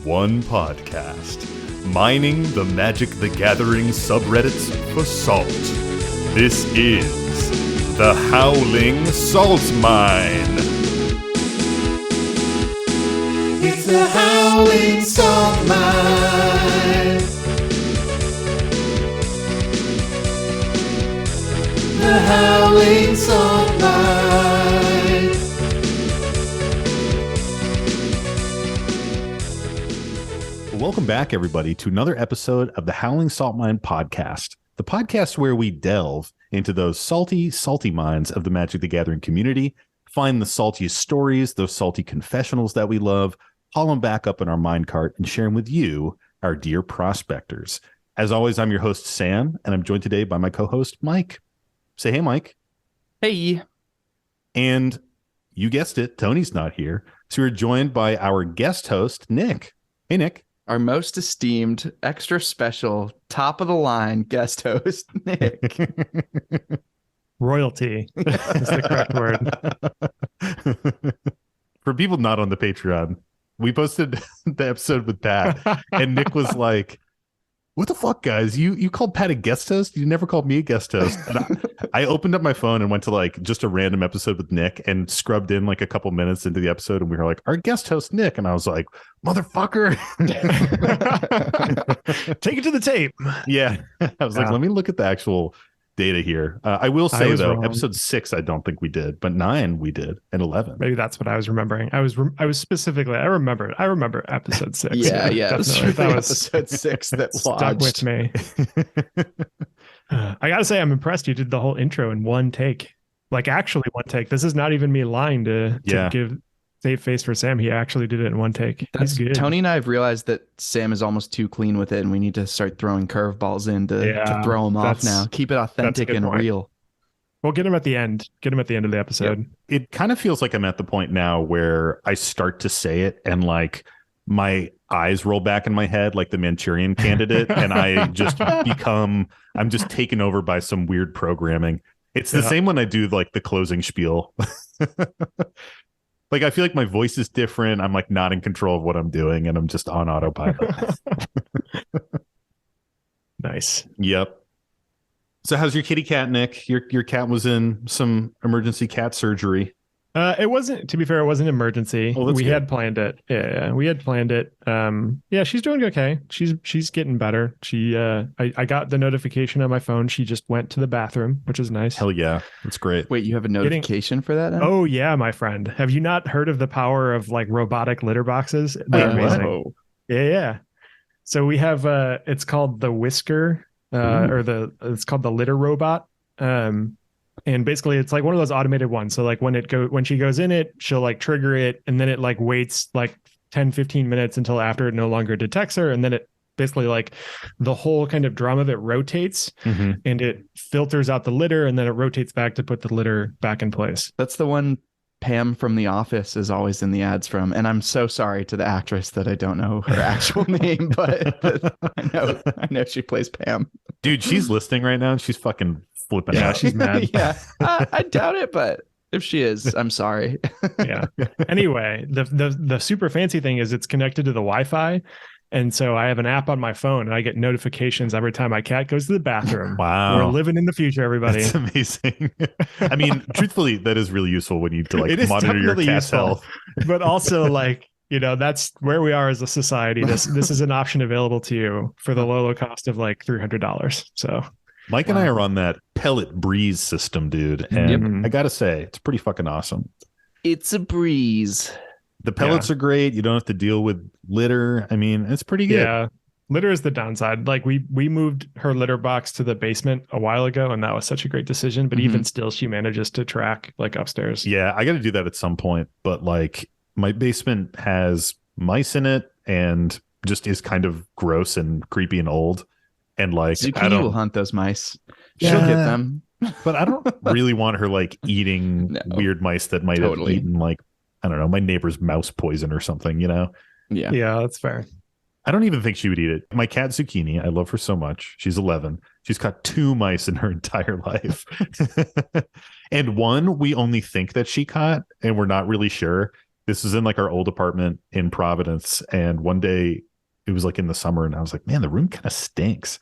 one podcast, mining the Magic the Gathering subreddits for salt. This is the Howling Salt Mine. It's the Howling Salt Mine. The Howling Salt Mine. Welcome back, everybody, to another episode of the Howling Salt Mine podcast, the podcast where we delve into those salty, salty mines of the Magic the Gathering community, find the saltiest stories, those salty confessionals that we love, haul them back up in our mine cart, and share them with you, our dear prospectors. As always, I'm your host, Sam, and I'm joined today by my co-host, Mike. Say hey, Mike. Hey. And you guessed it, Tony's not here. So we're joined by our guest host, Nick. Hey, Nick. Our most esteemed, extra special, top of the line guest host, Nick. Royalty is the correct word. For people not on the Patreon, we posted the episode with Pat, and Nick was like, what the fuck, guys? You called Pat a guest host? You never called me a guest host. And I opened up my phone and went to like just a random episode with Nick and scrubbed in like a couple minutes into the episode, and we were like, our guest host, Nick. And I was like, motherfucker. Take it to the tape. Yeah. I was like, let me look at the actual data here. I will say, though, wrong. Episode 6, I don't think we did, but 9 we did, and 11. Maybe that's what I was remembering. I was specifically, I remember episode 6. Yeah. That was episode 6 that stuck with me. I gotta say, I'm impressed you did the whole intro in one take. Like, actually one take. This is not even me lying to give save face for Sam. He actually did it in one take. That's good. Tony and I have realized that Sam is almost too clean with it, and we need to start throwing curveballs in to throw him off now. Keep it authentic and real. We'll get him at the end. Get him at the end of the episode. Yeah. It kind of feels like I'm at the point now where I start to say it and like my eyes roll back in my head like the Manchurian Candidate, and I just I'm just taken over by some weird programming. It's the same when I do like the closing spiel. Like, I feel like my voice is different. I'm like not in control of what I'm doing, and I'm just on autopilot. Nice. Yep. So how's your kitty cat, Nick? Your cat was in some emergency cat surgery. It wasn't, to be fair, it wasn't an emergency. Oh, we had planned it. Yeah, we had planned it. Yeah, she's doing okay. She's getting better. I got the notification on my phone. She just went to the bathroom, which is nice. Hell yeah. That's great. Wait, you have a notification for that now? Oh yeah, my friend. Have you not heard of the power of like robotic litter boxes? They're amazing. Whoa. Yeah. So we have it's called the Whisker, it's called the litter robot. And basically it's like one of those automated ones. So like when she goes in it, she'll like trigger it, and then it like waits like 10-15 minutes until after it no longer detects her, and then it basically like the whole kind of drum of it rotates, and it filters out the litter, and then it rotates back to put the litter back in place. That's the one Pam from The Office is always in the ads from, and I'm so sorry to the actress that I don't know her actual name, but I know she plays Pam. Dude, she's listening right now, and she's fucking flipping out. She's mad. Yeah, I doubt it, but if she is, I'm sorry. Yeah. Anyway, the super fancy thing is it's connected to the Wi-Fi. And so I have an app on my phone, and I get notifications every time my cat goes to the bathroom. Wow. We're living in the future, everybody. That's amazing. I mean, truthfully, that is really useful when you need to like monitor your cat's health. But also like, that's where we are as a society. This is an option available to you for the low cost of like $300. So Mike and I are on that pellet breeze system, dude. And I got to say, it's pretty fucking awesome. It's a breeze. The pellets are great. You don't have to deal with litter. I mean, it's pretty good. Yeah. Litter is the downside. Like we moved her litter box to the basement a while ago, and that was such a great decision. But even still, she manages to track like upstairs. Yeah, I got to do that at some point. But like my basement has mice in it and just is kind of gross and creepy and old. And like, Zucchini will hunt those mice. She'll get them. But I don't really want her like eating weird mice that might have eaten like, I don't know, my neighbor's mouse poison or something, Yeah. Yeah, that's fair. I don't even think she would eat it. My cat Zucchini, I love her so much. She's 11. She's caught 2 mice in her entire life. And one we only think that she caught, and we're not really sure. This is in like our old apartment in Providence. And one day it was like in the summer and I was like, man, the room kind of stinks.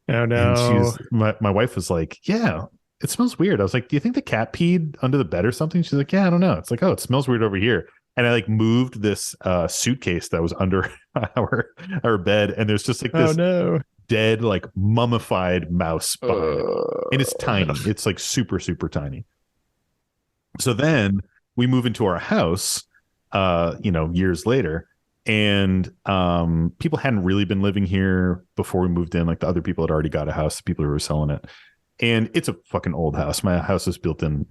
Oh And no. my wife was like, yeah, it smells weird. I was like, do you think the cat peed under the bed or something? She's like, yeah, I don't know. It's like, oh, it smells weird over here. And I like moved this suitcase that was under our bed. And there's just like Oh this no. dead, like mummified mouse behind it. And it's tiny. It's like super, super tiny. So then we move into our house, years later. And people hadn't really been living here before we moved in. Like the other people had already got a house, the people who were selling it. And it's a fucking old house. My house was built in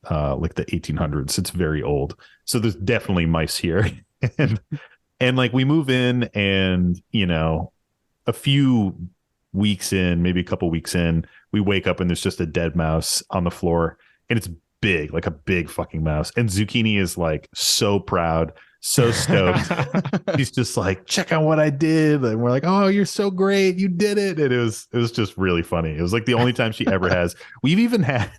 like the 1800s. It's very old. So there's definitely mice here. and like we move in and, a few weeks in, maybe a couple weeks in, we wake up and there's just a dead mouse on the floor. And it's big, like a big fucking mouse. And Zucchini is like so proud, so stoked. He's just like, check out what I did. And we're like, oh, you're so great. You did it. And it was just really funny. It was like the only time she ever has. We even had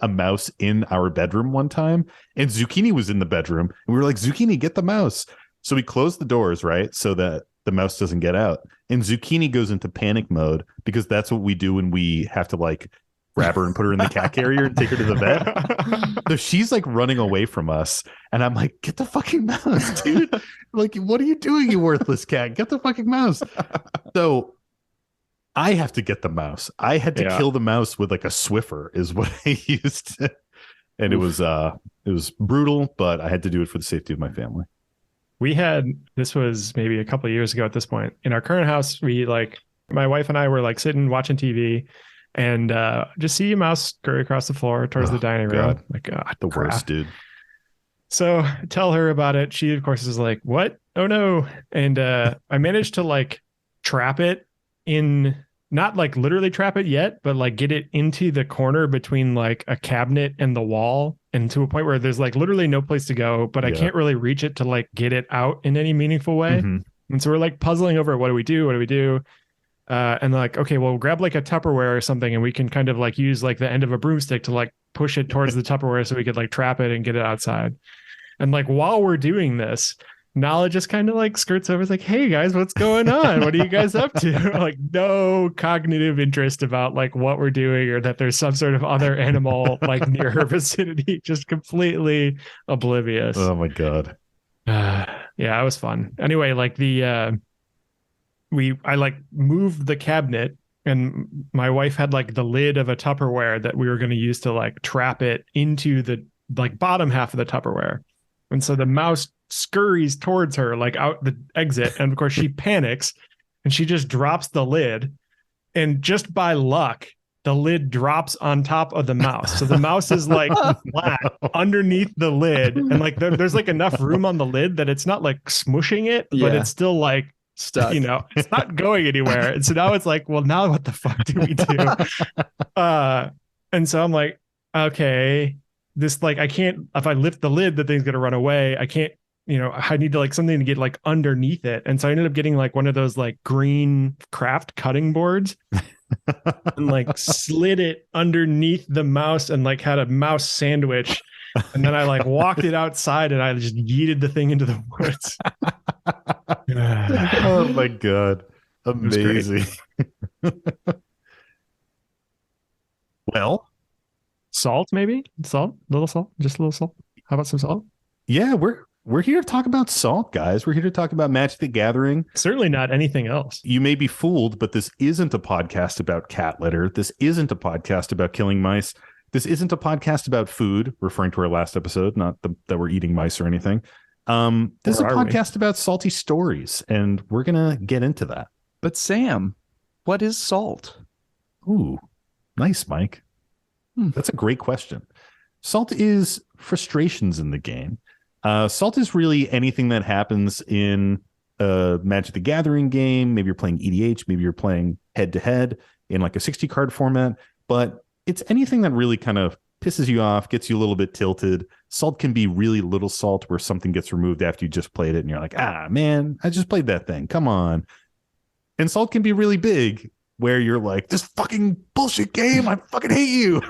a mouse in our bedroom one time, and Zucchini was in the bedroom. And we were like, Zucchini, get the mouse. So we closed the doors, right? So that the mouse doesn't get out. And Zucchini goes into panic mode because that's what we do when we have to like grab her and put her in the cat carrier and take her to the vet. So she's like running away from us. And I'm like, get the fucking mouse, dude. Like, what are you doing, you worthless cat? Get the fucking mouse. So I have to get the mouse. I had to kill the mouse with like a Swiffer is what I used. And it was brutal, but I had to do it for the safety of my family. This was maybe a couple of years ago at this point. In our current house, my wife and I were like sitting watching TV and just see a mouse scurry across the floor towards the dining room. God. Like, God, The worst, dude. So tell her about it. She, of course, is like, what? Oh, no. And I managed to like trap it in, not like literally trap it yet, but like get it into the corner between like a cabinet and the wall, and to a point where there's like literally no place to go, but I can't really reach it to like get it out in any meaningful way. Mm-hmm. And so we're like puzzling over what do we do? And like, okay, well, grab like a Tupperware or something, and we can kind of like use like the end of a broomstick to like push it towards the Tupperware so we could like trap it and get it outside. And like while we're doing this, Nala just kind of like skirts over. It's like, hey guys, what's going on? What are you guys up to? Like no cognitive interest about like what we're doing or that there's some sort of other animal like near her vicinity. Just completely oblivious. Oh my God. Yeah, it was fun. Anyway, like I like moved the cabinet, and my wife had like the lid of a Tupperware that we were going to use to like trap it into the like bottom half of the Tupperware. And so the mouse scurries towards her, like out the exit. And of course she panics and she just drops the lid. And just by luck, the lid drops on top of the mouse. So the mouse is like flat underneath the lid. And like there's like enough room on the lid that it's not like smushing it, but it's still like stuck, it's not going anywhere. And so now it's like, well, now what the fuck do we do? And so I'm like, okay, this like, I can't, if I lift the lid, the thing's going to run away. I can't, I need to like something to get like underneath it. And so I ended up getting like one of those like green craft cutting boards and like slid it underneath the mouse and like had a mouse sandwich. And then I like walked it outside and I just yeeted the thing into the woods. Oh my God. Amazing. Well, salt, maybe little salt, just a little salt. How about some salt? Yeah, we're here to talk about salt, guys. We're here to talk about Magic the Gathering. Certainly not anything else. You may be fooled, but this isn't a podcast about cat litter. This isn't a podcast about killing mice. This isn't a podcast about food, referring to our last episode, not that we're eating mice or anything. This is a podcast about salty stories, and we're going to get into that. But Sam, what is salt? Ooh, nice, Mike. That's a great question. Salt is frustrations in the game. Salt is really anything that happens in a Magic the Gathering game. Maybe you're playing EDH. Maybe you're playing head-to-head in like a 60-card format. But it's anything that really kind of pisses you off, gets you a little bit tilted. Salt can be really little salt where something gets removed after you just played it. And you're like, man, I just played that thing. Come on. And salt can be really big where you're like, this fucking bullshit game, I fucking hate you.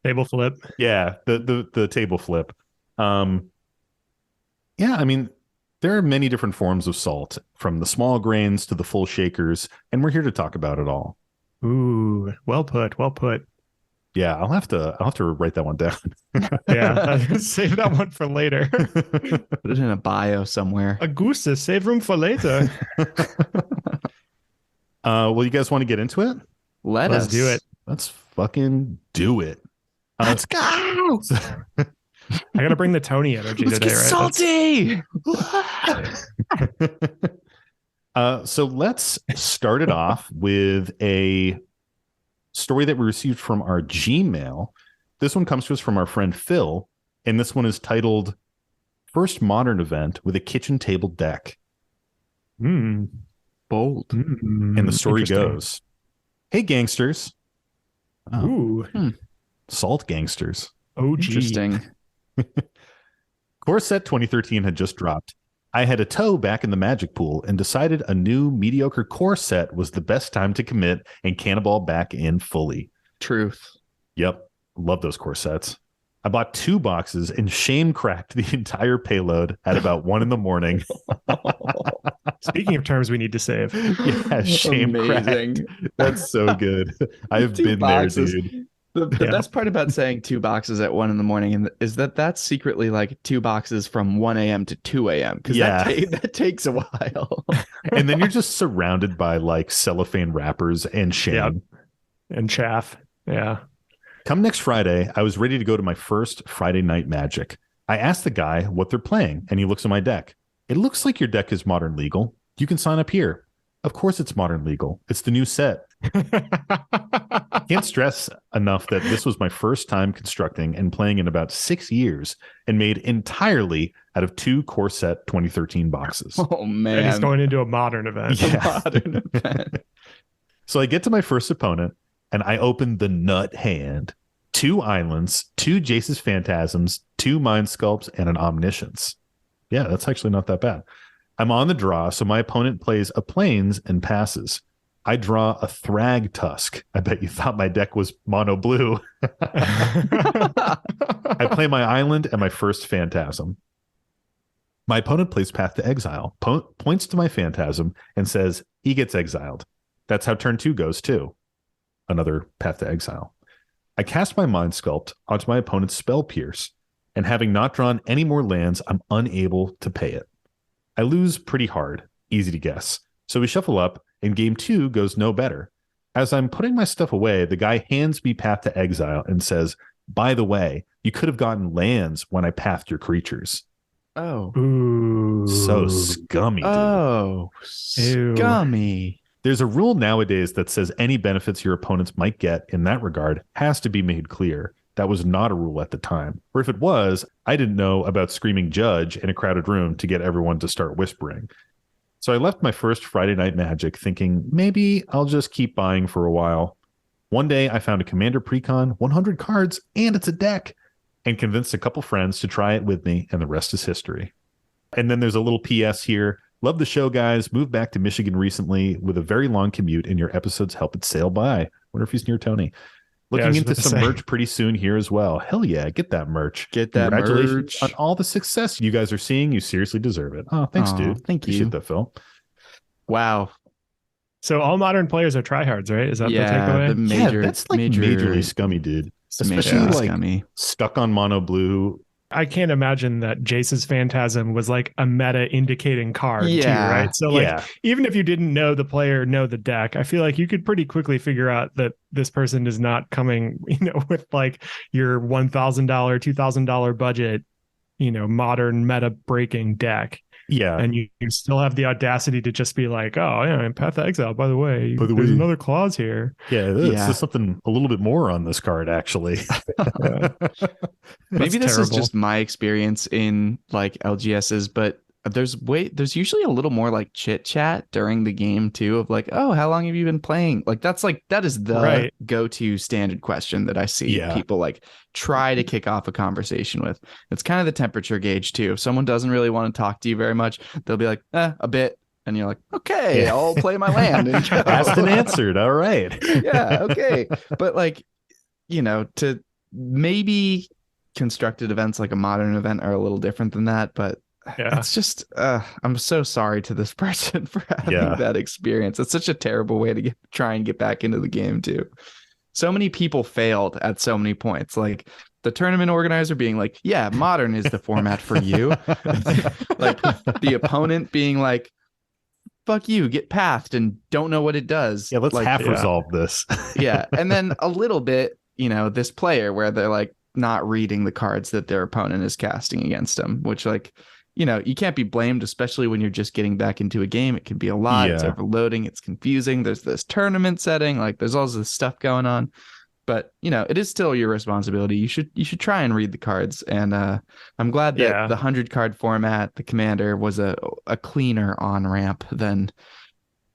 Table flip. Yeah, the table flip. Yeah, I mean, there are many different forms of salt, from the small grains to the full shakers, and we're here to talk about it all. Ooh, well put. Well put. Yeah, I'll have to write that one down. Yeah, save that one for later. Put it in a bio somewhere. Augusta, save room for later. Well, you guys want to get into it? Let's do it. Let's fucking do it. Let's go. I gotta bring the Tony energy Let's today, get right? salty. So let's start it off with a story that we received from our Gmail. This one comes to us from our friend Phil, and this one is titled "First Modern Event with a Kitchen Table Deck." Bold. And the story goes, "Hey gangsters." Oh, Ooh. Salt gangsters. OG. Interesting. Core Set 2013 had just dropped. I had a toe back in the magic pool and decided a new mediocre core set was the best time to commit and cannonball back in fully. Truth. Yep. Love those core sets. I bought 2 boxes and shame cracked the entire payload at about 1 a.m. Speaking of terms we need to save. Yeah, shame cracked. That's so good. I've been boxes. there, dude. The best part about saying 2 boxes at 1 a.m. is that that's secretly like 2 boxes from 1 a.m. to 2 a.m. because that takes a while. And then you're just surrounded by like cellophane wrappers and shame. Yep. And chaff. Yeah. Come next Friday, I was ready to go to my first Friday Night Magic. I asked the guy what they're playing, and he looks at my deck. It looks like your deck is Modern Legal. You can sign up here. Of course it's Modern Legal. It's the new set. Can't stress enough that this was my first time constructing and playing in about 6 years, and made entirely out of 2 Core Set 2013 boxes. Oh, man. And he's going into a modern event. Yeah. Modern event. So I get to my first opponent, and I open the nut hand. 2 islands, 2 Jace's Phantasms, 2 Mind Sculpts, and an Omniscience. Yeah, that's actually not that bad. I'm on the draw, so my opponent plays a Plains and passes. I draw a Thrag Tusk. I bet you thought my deck was mono blue. I play my island and my first Phantasm. My opponent plays Path to Exile, points to my Phantasm, and says he gets exiled. That's how turn 2 goes, too. Another Path to Exile. I cast my Mind Sculpt onto my opponent's Spell Pierce, and having not drawn any more lands, I'm unable to pay it. I lose pretty hard, easy to guess. So we shuffle up, and game 2 goes no better. As I'm putting my stuff away, the guy hands me Path to Exile and says, by the way, you could have gotten lands when I pathed your creatures. Oh. Ooh. So scummy, dude. Oh, Ew. scummy. There's a rule nowadays that says any benefits your opponents might get in that regard has to be made clear. That was not a rule at the time. Or if it was, I didn't know about screaming judge in a crowded room to get everyone to start whispering. So I left my first Friday Night Magic thinking maybe I'll just keep buying for a while. One day I found a Commander Precon, 100 cards, and it's a deck, and convinced a couple friends to try it with me, and the rest is history. And then there's a little PS here. Love the show, guys. Moved back to Michigan recently with a very long commute, and your episodes help it sail by. Wonder if he's near Tony. Looking into some merch pretty soon here as well. Hell yeah, get that merch. Get that Congratulations merch. on all the success you guys are seeing. You seriously deserve it. Oh, thanks, dude. Thank you. Appreciate that, Phil. Wow. So all modern players are tryhards, right? Is that the takeaway? The major, that's like majorly scummy, dude. Especially like scummy. Stuck on mono blue. I can't imagine that Jace's Phantasm was like a meta indicating card too, right? So like even if you didn't know the player, know the deck, I feel like you could pretty quickly figure out that this person is not coming, with like your $1,000, $2,000 budget, modern meta breaking deck. Yeah. And you still have the audacity to just be like, oh, yeah, and Path to Exile, by the way, there's another clause here. Yeah, there's something a little bit more on this card, actually. Maybe this is just my experience in like LGSs, but there's usually a little more like chit chat during the game too, of like, oh, how long have you been playing? Like that is the go-to standard question that I see people like try to kick off a conversation with. It's kind of the temperature gauge too. If someone doesn't really want to talk to you very much, they'll be like, a bit. And you're like, okay, I'll play my land. And go. Asked and answered. All right. Yeah. Okay. But like, to maybe constructed events like a modern event are a little different than that, but it's just I'm so sorry to this person for having that experience. It's such a terrible way to try and get back into the game too. So many people failed at so many points, like the tournament organizer being like, yeah, modern is the format for you. Like the opponent being like, fuck you, get pathed and don't know what it does. Yeah, let's like, half resolve this. Yeah. And then a little bit, this player where they're like not reading the cards that their opponent is casting against them, which like, you can't be blamed, especially when you're just getting back into a game. It can be a lot. It's overloading. It's confusing. There's this tournament setting. Like there's all this stuff going on. But, it is still your responsibility. You should try and read the cards. And I'm glad that the 100 card format, the commander, was a cleaner on-ramp than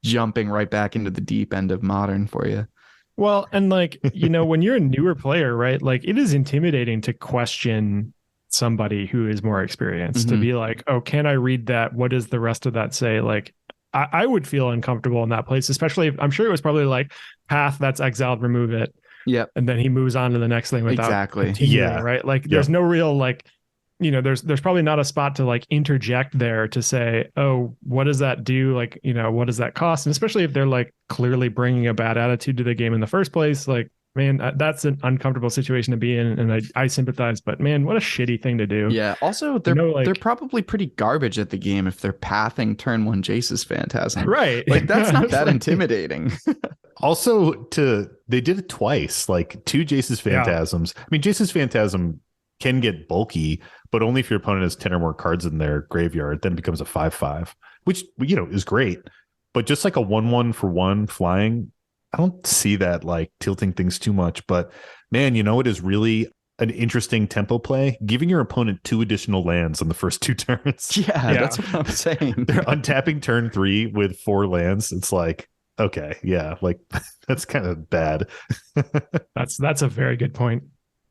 jumping right back into the deep end of modern for you. Well, and like, when you're a newer player, right? Like it is intimidating to question somebody who is more experienced, to be like, oh, can I read that? What does the rest of that say? Like, I would feel uncomfortable in that place, especially if I'm sure it was probably like path that's exiled, remove it. Yep. And then he moves on to the next thing without continuing, right? Like there's no real like, there's probably not a spot to like interject there to say, oh, what does that do? Like, what does that cost? And especially if they're like clearly bringing a bad attitude to the game in the first place, like, man, that's an uncomfortable situation to be in, and I sympathize. But man, what a shitty thing to do. Yeah. Also, they're probably pretty garbage at the game if they're pathing turn 1 Jace's Phantasm. Right. Like that's not that intimidating. Also, they did it twice, like 2 Jace's Phantasms. I mean, Jace's Phantasm can get bulky, but only if your opponent has 10 or more cards in their graveyard. Then it becomes a 5/5, which is great. But just like a 1/1 for 1 flying, I don't see that like tilting things too much. But man, it is really an interesting tempo play, giving your opponent 2 additional lands on the first 2 turns. Yeah, that's what I'm saying. They're untapping turn 3 with 4 lands. It's like, okay, yeah, like that's kind of bad. That's a very good point.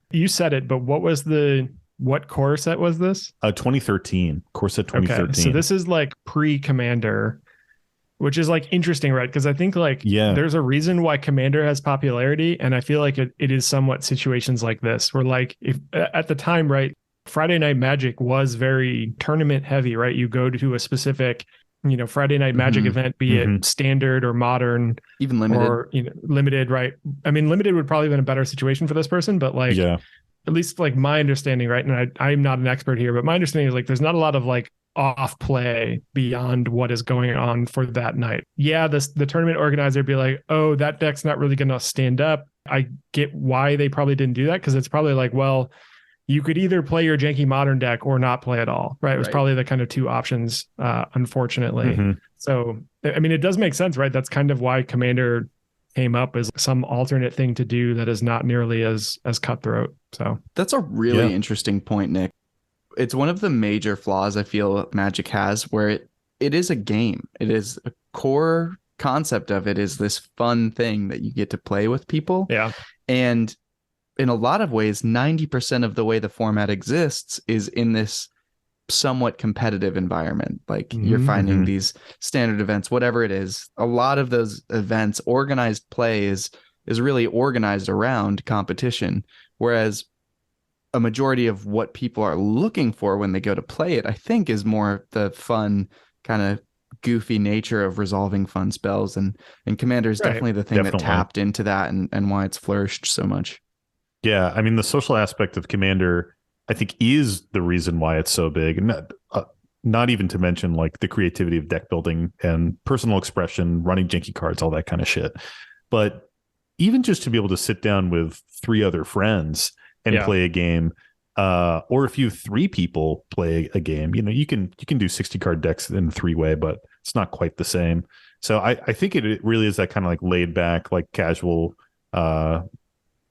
You said it, but what core set was this? 2013, core set 2013. Okay, so this is like pre-Commander, which is like interesting, right? Because I think like there's a reason why Commander has popularity, and I feel like it is somewhat situations like this where like if at the time, right, Friday Night Magic was very tournament heavy, right? You go to a specific Friday Night Magic event, be it standard or modern, even limited, or limited, right? I mean, limited would probably have been a better situation for this person, but like at least like my understanding, right? And I'm not an expert here, but my understanding is like there's not a lot of like off play beyond what is going on for that night. Yeah, the tournament organizer be like, oh, that deck's not really gonna stand up. I get why they probably didn't do that, because it's probably like, well, you could either play your janky modern deck or not play at all, right? It was probably the kind of 2 options, unfortunately. So, I mean, it does make sense, right? That's kind of why Commander came up as some alternate thing to do that is not nearly as cutthroat. So that's a really interesting point, Nick. It's one of the major flaws I feel Magic has, where it is a game. It is a core concept of it is this fun thing that you get to play with people. Yeah. And in a lot of ways, 90% of the way the format exists is in this somewhat competitive environment. Like you're finding these standard events, whatever it is. A lot of those events, organized play is really organized around competition. Whereas a majority of what people are looking for when they go to play it, I think, is more the fun kind of goofy nature of resolving fun spells. And Commander is definitely the thing that tapped into that and why it's flourished so much. Yeah, I mean, the social aspect of Commander, I think, is the reason why it's so big. And not even to mention like the creativity of deck building and personal expression, running janky cards, all that kind of shit. But even just to be able to sit down with 3 other friends and play a game, or if you 3 people play a game, you can do 60 card decks in a 3-way, but it's not quite the same. So I think it really is that kind of like laid back, like casual,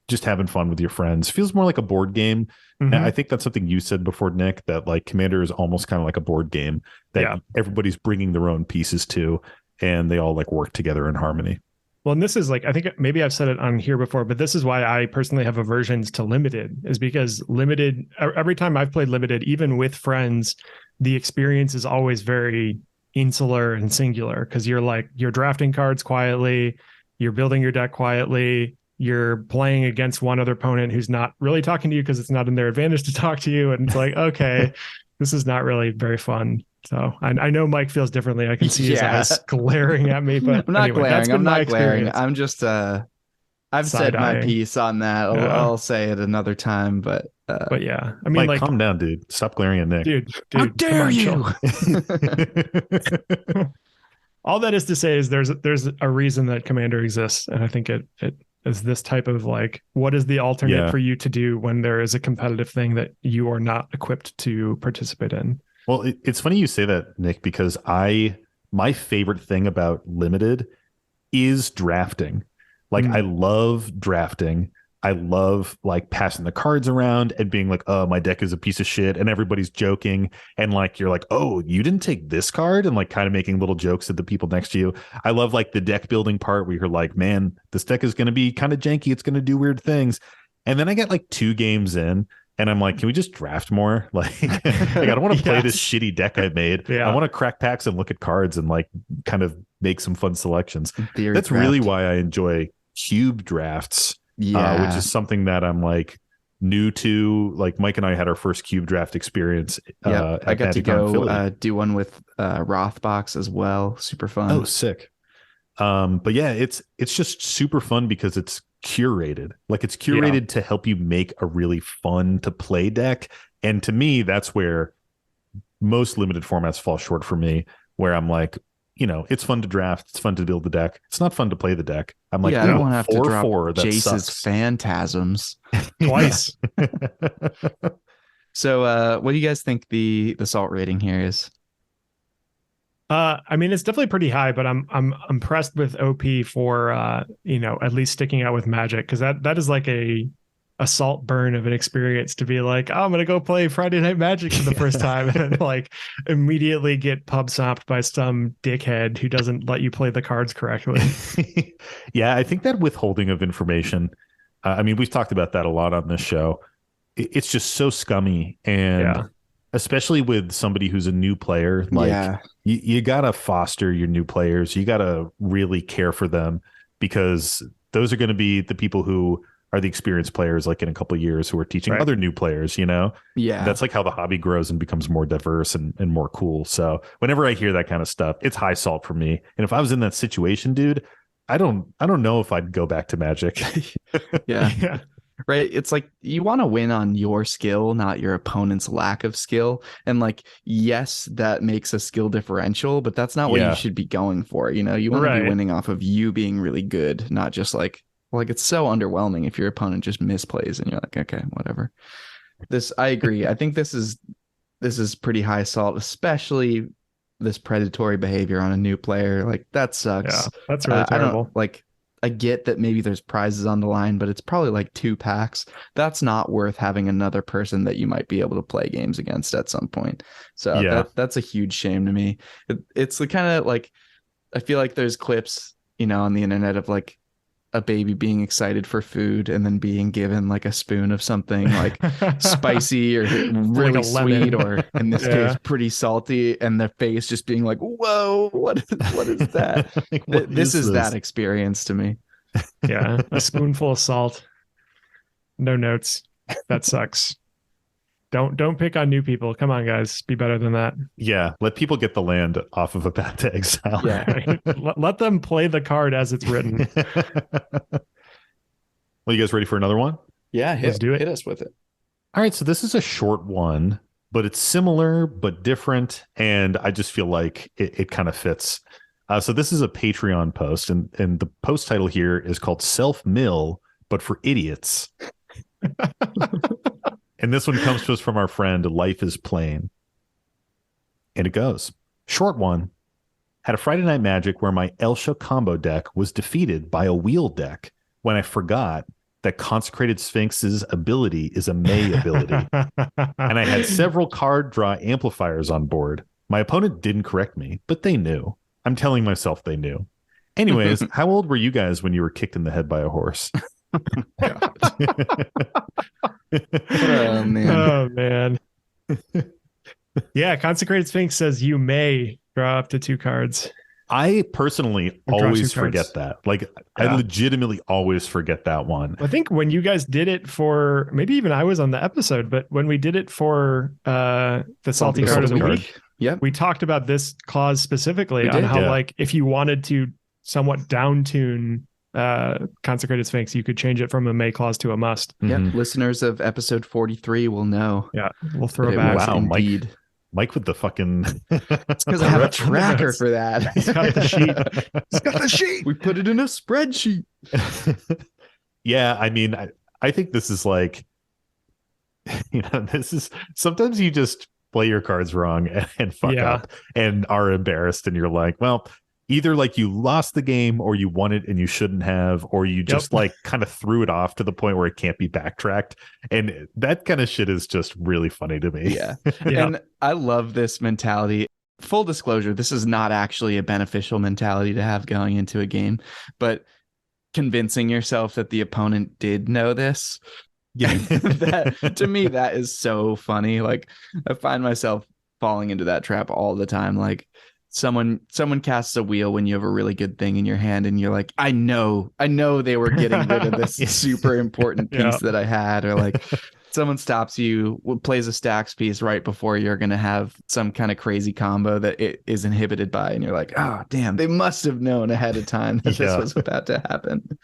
just having fun with your friends. Feels more like a board game. And I think that's something you said before, Nick, that like Commander is almost kind of like a board game that everybody's bringing their own pieces to, and they all like work together in harmony. Well, and this is like, I think maybe I've said it on here before, but this is why I personally have aversions to limited, is because limited, every time I've played limited, even with friends, the experience is always very insular and singular, because you're drafting cards quietly, you're building your deck quietly, you're playing against one other opponent who's not really talking to you because it's not in their advantage to talk to you. And it's like, okay, this is not really very fun. So I know Mike feels differently. I can see his eyes glaring at me, but I'm not anyway, glaring. that's been I'm my not glaring. experience. I'm just I've said my Side-eyeing. piece on that. I'll say it another time, but yeah, I mean, Mike, like, calm down, dude. Stop glaring at Nick. dude, how come dare on, you? chill. All that is to say is there's a reason that Commander exists, and I think it is this type of like, what is the alternate for you to do when there is a competitive thing that you are not equipped to participate in? Well, it's funny you say that, Nick, because my favorite thing about Limited is drafting. Like, I love drafting. I love like passing the cards around and being like, oh, my deck is a piece of shit, and everybody's joking, and like you're like, oh, you didn't take this card, and like kind of making little jokes at the people next to you. I love like the deck building part where you're like, man, this deck is going to be kind of janky, it's going to do weird things. And then I get like 2 games in and I'm like, can we just draft more? Like I don't want to play this shitty deck I made. I want to crack packs and look at cards and like kind of make some fun selections. That's really why I enjoy cube drafts. Which is something that I'm like new to. Like Mike and I had our first cube draft experience. I got to go do one with Rothbox as well. Super fun. Oh, sick. But yeah, it's just super fun because it's curated. Like it's curated to help you make a really fun to play deck. And to me, that's where most limited formats fall short for me, where I'm like, you know, it's fun to draft, it's fun to build the deck. It's not fun to play the deck. I'm like, I don't want to have to drop Jace's sucks. Phantasms twice. So what do you guys think the salt rating here is? I mean, it's definitely pretty high, but I'm impressed with OP for at least sticking out with Magic, because that is like a salt burn of an experience to be like, oh, I'm gonna go play Friday Night Magic for the first time and like immediately get pub stomped by some dickhead who doesn't let you play the cards correctly. Yeah, I think that withholding of information, I mean, we've talked about that a lot on this show. It's just so scummy, and especially with somebody who's a new player, like you gotta foster your new players. You gotta really care for them, because those are going to be the people who are the experienced players, like in a couple of years, who are teaching other new players, you know? Yeah. That's like how the hobby grows and becomes more diverse and more cool. So whenever I hear that kind of stuff, it's high salt for me. And if I was in that situation, dude, I don't know if I'd go back to Magic. Yeah. Right. It's like you want to win on your skill, not your opponent's lack of skill. And like, yes, that makes a skill differential, but that's not what you should be going for. You know, you want to be winning off of you being really good, not just like it's so underwhelming if your opponent just misplays and you're like, okay, whatever. I agree. I think this is pretty high salt, especially this predatory behavior on a new player. Like that sucks. Yeah, that's really terrible. I get that maybe there's prizes on the line, but it's probably like 2 packs. That's not worth having another person that you might be able to play games against at some point. So that's a huge shame to me. It's the kind of like, I feel like there's clips, you know, on the internet of like a baby being excited for food and then being given like a spoon of something like spicy or really like sweet, or in this case pretty salty, and their face just being like, whoa, what is that? This is that experience to me. Yeah, a spoonful of salt, no notes. That sucks. Don't pick on new people. Come on, guys, be better than that. Yeah, let people get the land off of a path to exile. Yeah, let them play the card as it's written. Well, you guys ready for another one? Yeah, let's do it. Hit us with it. All right, so this is a short one, but it's similar but different, and I just feel like it kind of fits. So this is a Patreon post, and the post title here is called "Self-Mill, but for Idiots." And this one comes to us from our friend Life is Plain. And it goes, short one. Had a Friday Night Magic where my Elsha combo deck was defeated by a wheel deck when I forgot that Consecrated Sphinx's ability is a May ability. And I had several card draw amplifiers on board. My opponent didn't correct me, but they knew. I'm telling myself they knew. Anyways, how old were you guys when you were kicked in the head by a horse? Oh man. Yeah, Consecrated Sphinx says you may draw up to 2 cards. I personally Or draw two always cards. forget that. Like, I Yeah. legitimately always forget that one. I think when you guys did it for, maybe even I was on the episode, but when we did it for the salty card of the week, Yep. we talked about this clause specifically We on did, how, yeah. like, if you wanted to somewhat downtune Consecrated Sphinx, you could change it from a may clause to a must. Yep. Mhm. Listeners of episode 43 will know. Yeah, we'll throw that it back. was Wow, Mike. indeed. Mike with the fucking. It's because I have a tracker Notes. for that. He's got the sheet. He's got the sheet. We put it in a spreadsheet. Yeah, I mean, I think this is like, this is sometimes you just play your cards wrong and fuck Yeah. up and are embarrassed, and you're like, well, either like you lost the game or you won it and you shouldn't have, or you just like kind of threw it off to the point where it can't be backtracked. And that kind of shit is just really funny to me. Yeah. Yeah. And I love this mentality. Full disclosure, this is not actually a beneficial mentality to have going into a game, but convincing yourself that the opponent did know this. Yeah. That, to me, that is so funny. Like, I find myself falling into that trap all the time. Like, someone casts a wheel when you have a really good thing in your hand, and you're like, I know they were getting rid of this super important piece that I had. Or like, someone stops you, plays a stacks piece right before you're going to have some kind of crazy combo that it is inhibited by, and you're like, oh damn, they must have known ahead of time that this was about to happen.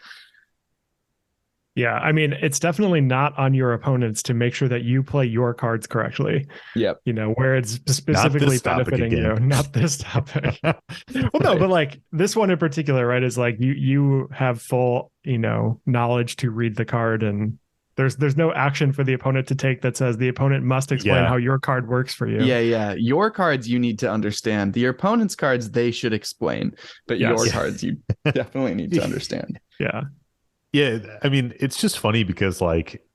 Yeah, I mean, it's definitely not on your opponents to make sure that you play your cards correctly. Yep. Where it's specifically benefiting you, not this topic. Well, no, but like this one in particular, right, is like you have full, knowledge to read the card, and there's no action for the opponent to take that says the opponent must explain how your card works for you. Yeah. Your cards you need to understand. The opponent's cards they should explain, but your cards you definitely need to understand. Yeah. Yeah, I mean, it's just funny because like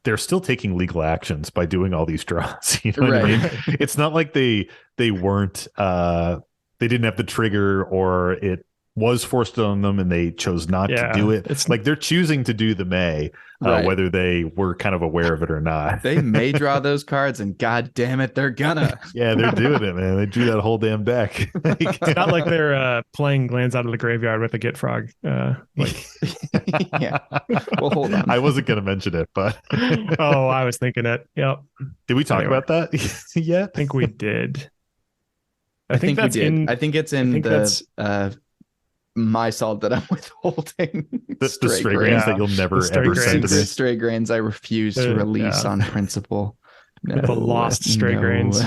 they're still taking legal actions by doing all these draws. You know what I mean? It's not like they weren't they didn't have the trigger, or it was forced on them and they chose not to do it. It's like they're choosing to do the may, whether they were kind of aware of it or not. They may draw those cards, and god damn it, they're gonna. Yeah, they're doing it, man. They drew that whole damn deck. It's not like they're playing lands out of the graveyard with a Git Frog. Yeah. Well, hold on. I wasn't going to mention it, but oh, I was thinking it. Yep. Did we talk about that yet? I think we did. I think we did. I think it's in the my salt that I'm withholding. The stray grains that you'll never ever send to me. Stray grains I refuse to release on principle. No, the lost stray grains.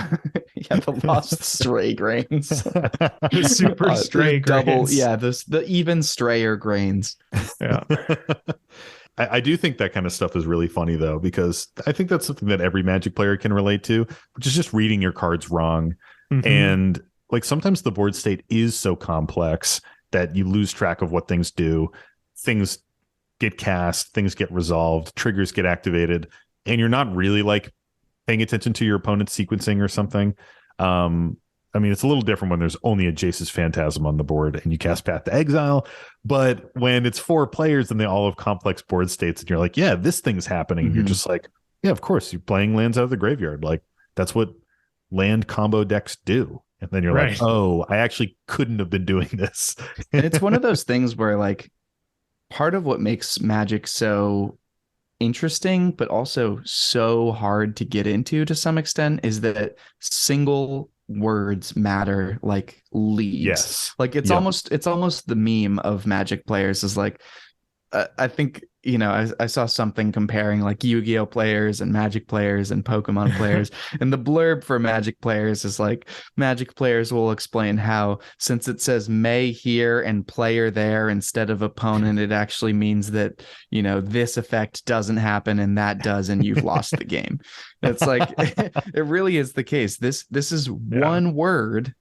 Yeah, the lost stray grains. The super stray grains. The even strayer grains. Yeah. I do think that kind of stuff is really funny, though, because I think that's something that every Magic player can relate to, which is just reading your cards wrong. Mm-hmm. And like sometimes the board state is so complex that you lose track of what things do. Things get cast, things get resolved, triggers get activated, and you're not really like paying attention to your opponent's sequencing or something. I mean, it's a little different when there's only a Jace's Phantasm on the board and you cast Path to Exile. But when it's 4 players and they all have complex board states and you're like, yeah, this thing's happening. Mm-hmm. You're just like, yeah, of course, you're playing lands out of the graveyard. Like, that's what land combo decks do. And then you're like, oh, I actually couldn't have been doing this. And it's one of those things where like part of what makes Magic so interesting, but also so hard to get into to some extent, is that single words matter like leagues. Yes. Like it's almost the meme of Magic players is like, I think, I saw something comparing like Yu-Gi-Oh players and Magic players and Pokemon players. And the blurb for Magic players is like, Magic players will explain how, since it says may here and player there instead of opponent, it actually means that, this effect doesn't happen and that does, and you've lost the game. It's like, it really is the case. This is one word,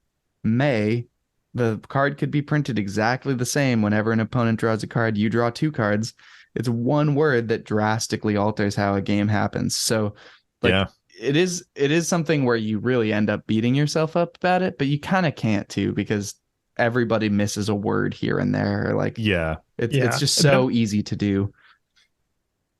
may. The card could be printed exactly the same. Whenever an opponent draws a card, you draw 2 cards. It's one word that drastically alters how a game happens. So it is something where you really end up beating yourself up about it, but you kind of can't too, because everybody misses a word here and there. Like, it's just so easy to do.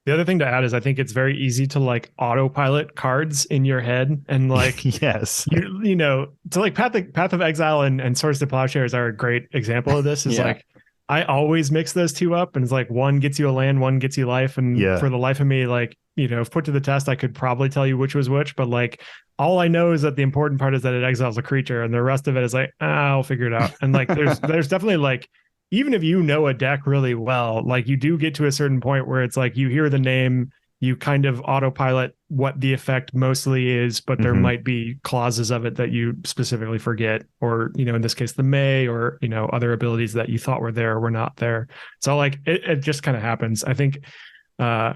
The other thing to add is I think it's very easy to like autopilot cards in your head and like Yes. you know, so like Path of Exile and Swords to Plowshares are a great example of this. Is Yeah. like I always mix those two up, and it's like one gets you a land, one gets you life, and for the life of me, like, you know, if put to the test, I could probably tell you which was which, but like all I know is that the important part is that it exiles a creature, and the rest of it is like, I'll figure it out. And like there's definitely like, even if you know a deck really well, like you do get to a certain point where it's like you hear the name, you kind of autopilot what the effect mostly is, but there might be clauses of it that you specifically forget, or, you know, in this case, the may, or, you know, other abilities that you thought were there were not there. So like it just kind of happens. I think,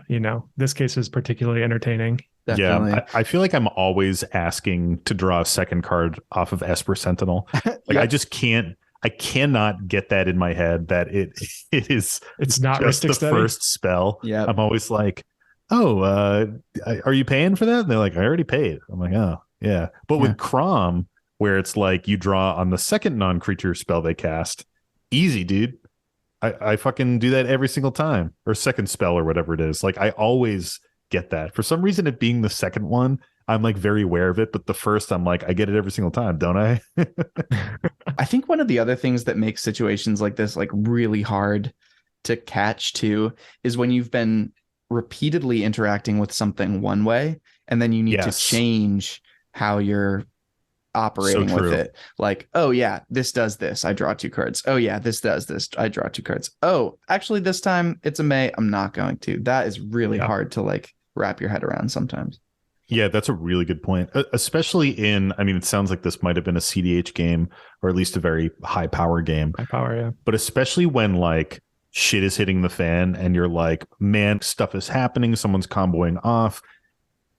you know, this case is particularly entertaining. Definitely. Yeah, I feel like I'm always asking to draw a second card off of Esper Sentinel. Like I just can't. I cannot get that in my head that it's not just the Study. First spell. Yeah, I'm always like, oh, are you paying for that? And they're like, I already paid. I'm like, oh, yeah. But with Crom, where it's like you draw on the second non-creature spell they cast, easy, dude. I fucking do that every single time, or second spell or whatever it is. Like I always get that. For some reason, it being the second one, I'm like very aware of it, but the first, I'm like, I get it every single time, don't I? I think one of the other things that makes situations like this like really hard to catch too is when you've been repeatedly interacting with something one way, and then you need to change how you're operating with it. Like, oh yeah, this does this, I draw 2 cards. Oh yeah, this does this, I draw 2 cards. Oh, actually this time it's a may, I'm not going to. That is really hard to like wrap your head around sometimes. Yeah, that's a really good point. Especially I mean, it sounds like this might have been a CDH game, or at least a very high power game. High power, yeah. But especially when like shit is hitting the fan and you're like, man, stuff is happening, someone's comboing off.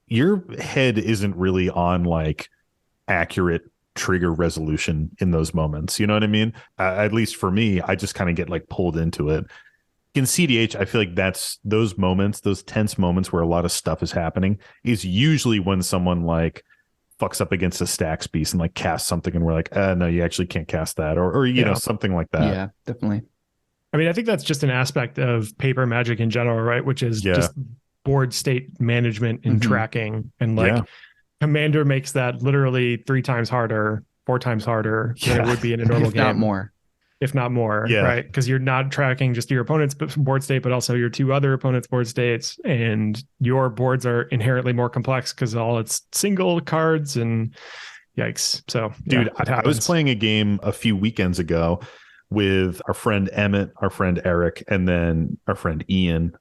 Your head isn't really on like accurate trigger resolution in those moments. You know what I mean? At least for me, I just kind of get like pulled into it. In CDH, I feel like that's those moments, those tense moments where a lot of stuff is happening, is usually when someone like fucks up against a stacks piece and like casts something and we're like, no, you actually can't cast that, or you know, something like that. Yeah, definitely. I mean, I think that's just an aspect of paper Magic in general, right? Which is just board state management and tracking. And like Commander makes that literally 3 times harder, 4 times harder than it would be in a normal game. If not more, right? Because you're not tracking just your opponent's board state, but also your 2 other opponents' board states, and your boards are inherently more complex because all it's single cards and yikes. So, dude, I was playing a game a few weekends ago with our friend Emmett, our friend Eric, and then our friend Ian,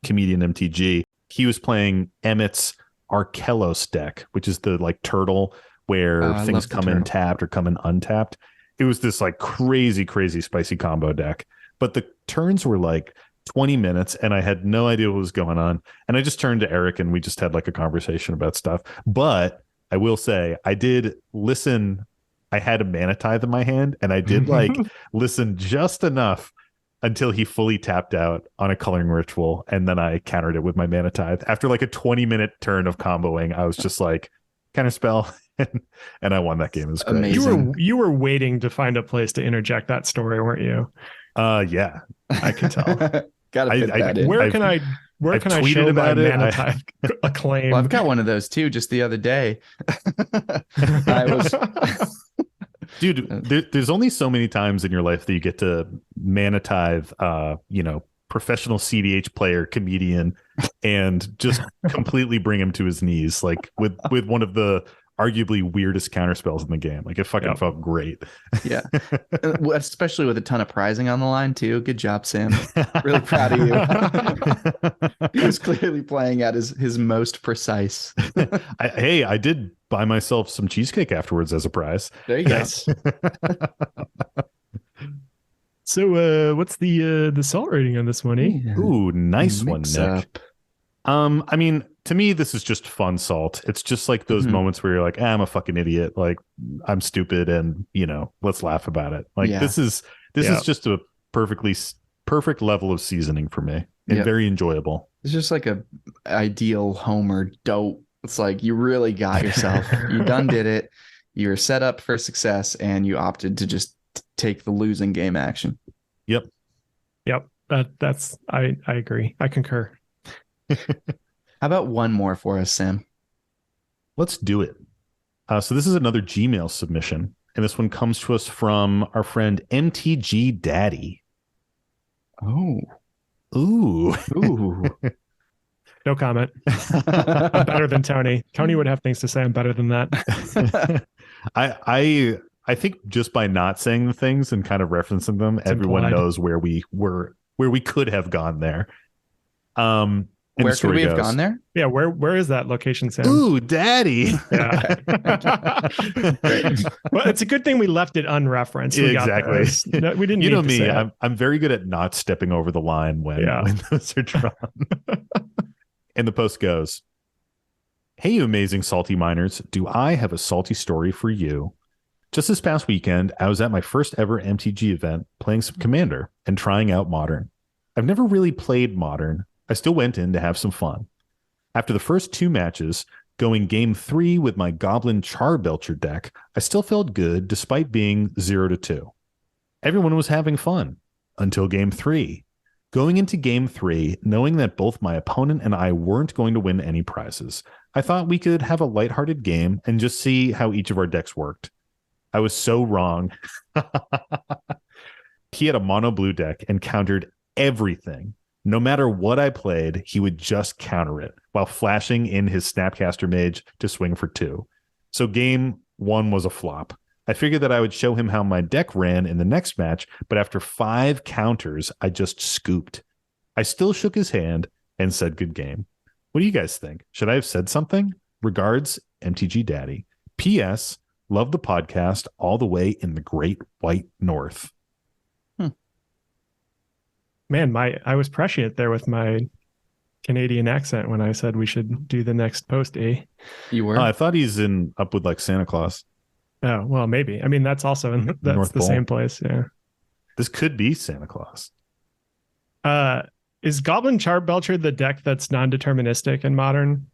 comedian MTG. He was playing Emmett's Arkelos deck, which is the like turtle where things come in tapped or come in untapped. It was this like crazy spicy combo deck, but the turns were like 20 minutes and I had no idea what was going on. And I just turned to Eric and we just had like a conversation about stuff. But I will say I did listen. I had a Mana Tithe in my hand and I did like listen just enough until he fully tapped out on a Coloring Ritual. And then I countered it with my Mana Tithe. After like a 20-minute turn of comboing, I was just like, counter spell. And I won that game. It was great. You were waiting to find a place to interject that story, weren't you? Yeah, I can tell. Gotta fit that in. Where can I show about my Mana Tithe acclaim? Well, I've got one of those too, just the other day. Dude, there's only so many times in your life that you get to Mana Tithe, you know, professional CDH player, comedian, and just completely bring him to his knees, like with one of the arguably weirdest counterspells in the game. Like it fucking felt great. Yeah. Especially with a ton of prizing on the line too. Good job, Sam. Really proud of you. He was clearly playing at his most precise. I did buy myself some cheesecake afterwards as a prize. There you go. So what's the salt rating on this one, eh? Ooh, nice one, Nick. I mean, to me, this is just fun salt. It's just like those moments where you're like, I'm a fucking idiot. Like I'm stupid. And you know, let's laugh about it. Like this is just a perfect level of seasoning for me and very enjoyable. It's just like a ideal Homer dope. It's like, you really got yourself, you done did it. You're set up for success and you opted to just take the losing game action. Yep. That's, I agree. I concur. How about one more for us, Sam? Let's do it. So this is another Gmail submission, and this one comes to us from our friend MTG Daddy. Oh. Ooh. No comment. I'm better than Tony. Tony would have things to say. I'm better than that. I think just by not saying the things and kind of referencing them, everyone implied. knows where we could have gone there. Where could we have gone there? Yeah, where is that location, Sam? Ooh, Daddy. Yeah. Well, it's a good thing we left it unreferenced. We Exactly. No, we didn't. You know need to me. say I'm very good at not stepping over the line when those are drawn. And the post goes, "Hey, you amazing salty miners. Do I have a salty story for you? Just this past weekend, I was at my first ever MTG event playing some Commander and trying out Modern. I've never really played Modern. I still went in to have some fun. After the first 2 matches, going game 3 with my Goblin Charbelcher deck, I still felt good despite being 0-2. Everyone was having fun until game 3. Going into game 3, knowing that both my opponent and I weren't going to win any prizes, I thought we could have a lighthearted game and just see how each of our decks worked. I was so wrong. He had a mono blue deck and countered everything. No matter what I played, he would just counter it while flashing in his Snapcaster Mage to swing for 2. So game 1 was a flop. I figured that I would show him how my deck ran in the next match, but after 5 counters, I just scooped. I still shook his hand and said good game. What do you guys think? Should I have said something? Regards, MTG Daddy. P.S. Love the podcast all the way in the Great White North." Man, I was prescient there with my Canadian accent when I said we should do the next post. You were? I thought he's up with like Santa Claus. Oh, well, maybe. I mean, that's also that's North the Pole. same place. Yeah. This could be Santa Claus. Is Goblin Charbelcher the deck that's non-deterministic in Modern?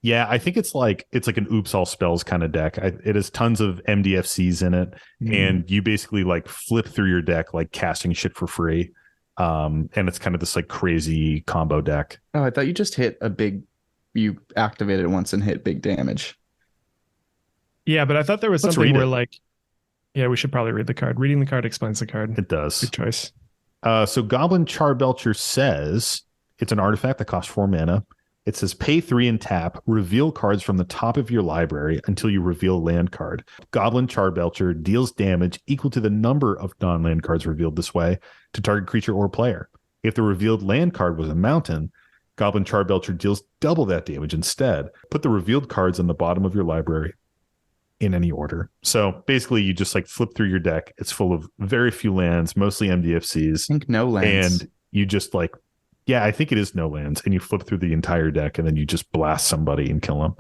Yeah, I think it's like an oops all spells kind of deck. It has tons of MDFCs in it, and you basically like flip through your deck like casting shit for free. And it's kind of this like crazy combo deck. Oh, I thought you just you activated it once and hit big damage. Yeah, but I thought there was Let's something read where it. like, yeah, we should probably read the card. Reading the card explains the card. It does. Good choice. So Goblin Charbelcher says it's an artifact that costs 4 mana. It says pay 3 and tap, reveal cards from the top of your library until you reveal a land card. Goblin Charbelcher deals damage equal to the number of non-land cards revealed this way to target creature or player. If the revealed land card was a mountain, Goblin Charbelcher deals double that damage instead. Put the revealed cards on the bottom of your library in any order. So basically you just like flip through your deck. It's full of very few lands, mostly MDFCs. I think no lands. And you just like, yeah, I think it is no lands. And you flip through the entire deck and then you just blast somebody and kill them.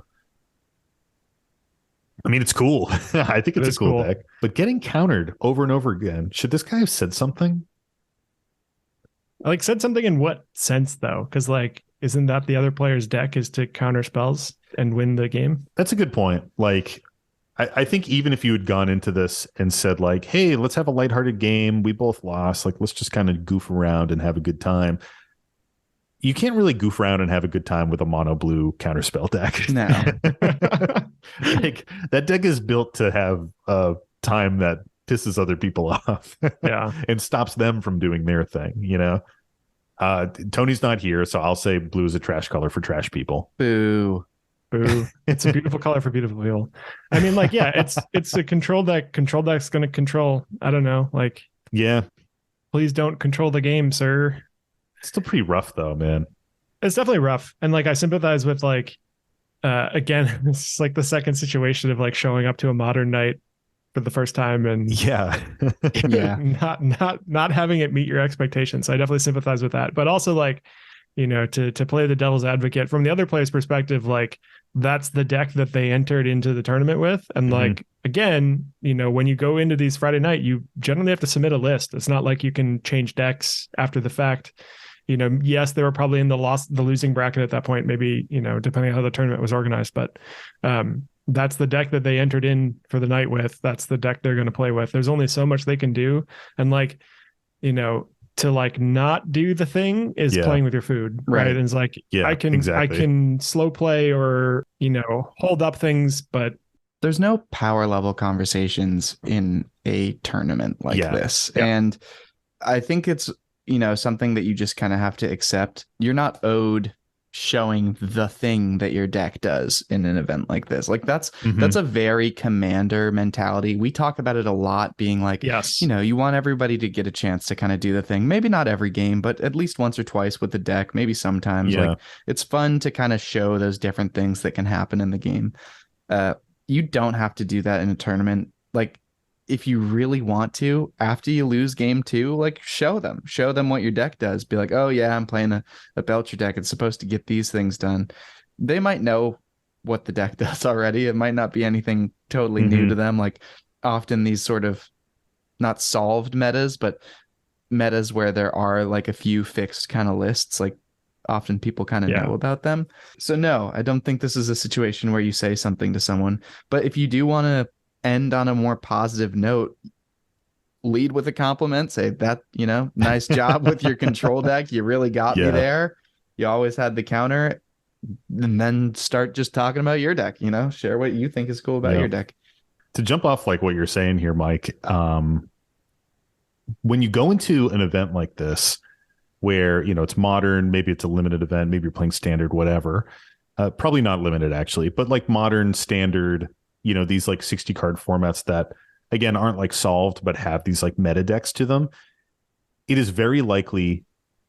I mean, it's cool. I think it's a cool deck. But getting countered over and over again, should this guy have said something? Like said something in what sense though? Because like, isn't that the other player's deck is to counter spells and win the game? That's a good point. Like, I think even if you had gone into this and said like, hey, let's have a lighthearted game. We both lost. Like, let's just kind of goof around and have a good time. You can't really goof around and have a good time with a mono blue counterspell deck. No. Like that deck is built to have a time that pisses other people off. Yeah. And stops them from doing their thing, you know? Tony's not here, so I'll say blue is a trash color for trash people. Boo. Boo. It's a beautiful color for beautiful people. I mean, like, yeah, it's a control deck. Control deck's going to control. I don't know. Like, yeah. Please don't control the game, sir. It's still pretty rough though, man. It's definitely rough. And like, I sympathize with like, again, it's like the second situation of like showing up to a Modern night for the first time and yeah, not having it meet your expectations. So I definitely sympathize with that. But also like, you know, to play the devil's advocate from the other player's perspective, like that's the deck that they entered into the tournament with. And like, again, you know, when you go into these Friday night, you generally have to submit a list. It's not like you can change decks after the fact. You know, yes, they were probably in the losing bracket at that point, maybe, you know, depending on how the tournament was organized, but that's the deck that they entered in for the night with. That's the deck they're going to play with. There's only so much they can do. And like, you know, to like not do the thing is playing with your food, right? And it's like I can slow play or hold up things, but there's no power level conversations in a tournament like this. And I think it's something that you just kind of have to accept. You're not owed showing the thing that your deck does in an event like this. Like that's a very Commander mentality. We talk about it a lot, being like, you want everybody to get a chance to kind of do the thing. Maybe not every game, but at least once or twice with the deck. Maybe sometimes. Like it's fun to kind of show those different things that can happen in the game. You don't have to do that in a tournament. Like if you really want to, after you lose game 2, like show them what your deck does. Be like, oh yeah, I'm playing a Belcher deck. It's supposed to get these things done. They might know what the deck does already. It might not be anything totally new to them. Like often these sort of not solved metas, but metas where there are like a few fixed kind of lists, like often people kind of know about them. So no, I don't think this is a situation where you say something to someone. But if you do want to end on a more positive note, lead with a compliment, say that, nice job with your control deck. You really got me there. You always had the counter. And then start just talking about your deck, share what you think is cool about your deck. To jump off like what you're saying here, Mike, when you go into an event like this, where, it's modern, maybe it's a limited event, maybe you're playing standard, whatever, probably not limited actually, but like modern standard, these like 60 card formats that again aren't like solved but have these like meta decks to them. It is very likely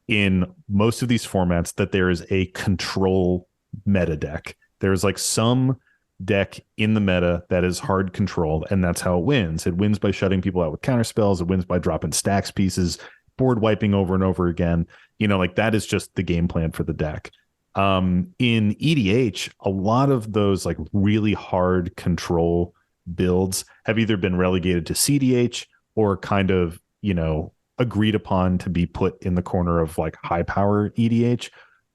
in most of these formats that there is a control meta deck. There's like some deck in the meta that is hard controlled, and that's how it wins. It wins by shutting people out with counter spells. It wins by dropping stacks pieces, board wiping over and over again. Like that is just the game plan for the deck. In EDH, a lot of those like really hard control builds have either been relegated to CDH or kind of, agreed upon to be put in the corner of like high power EDH,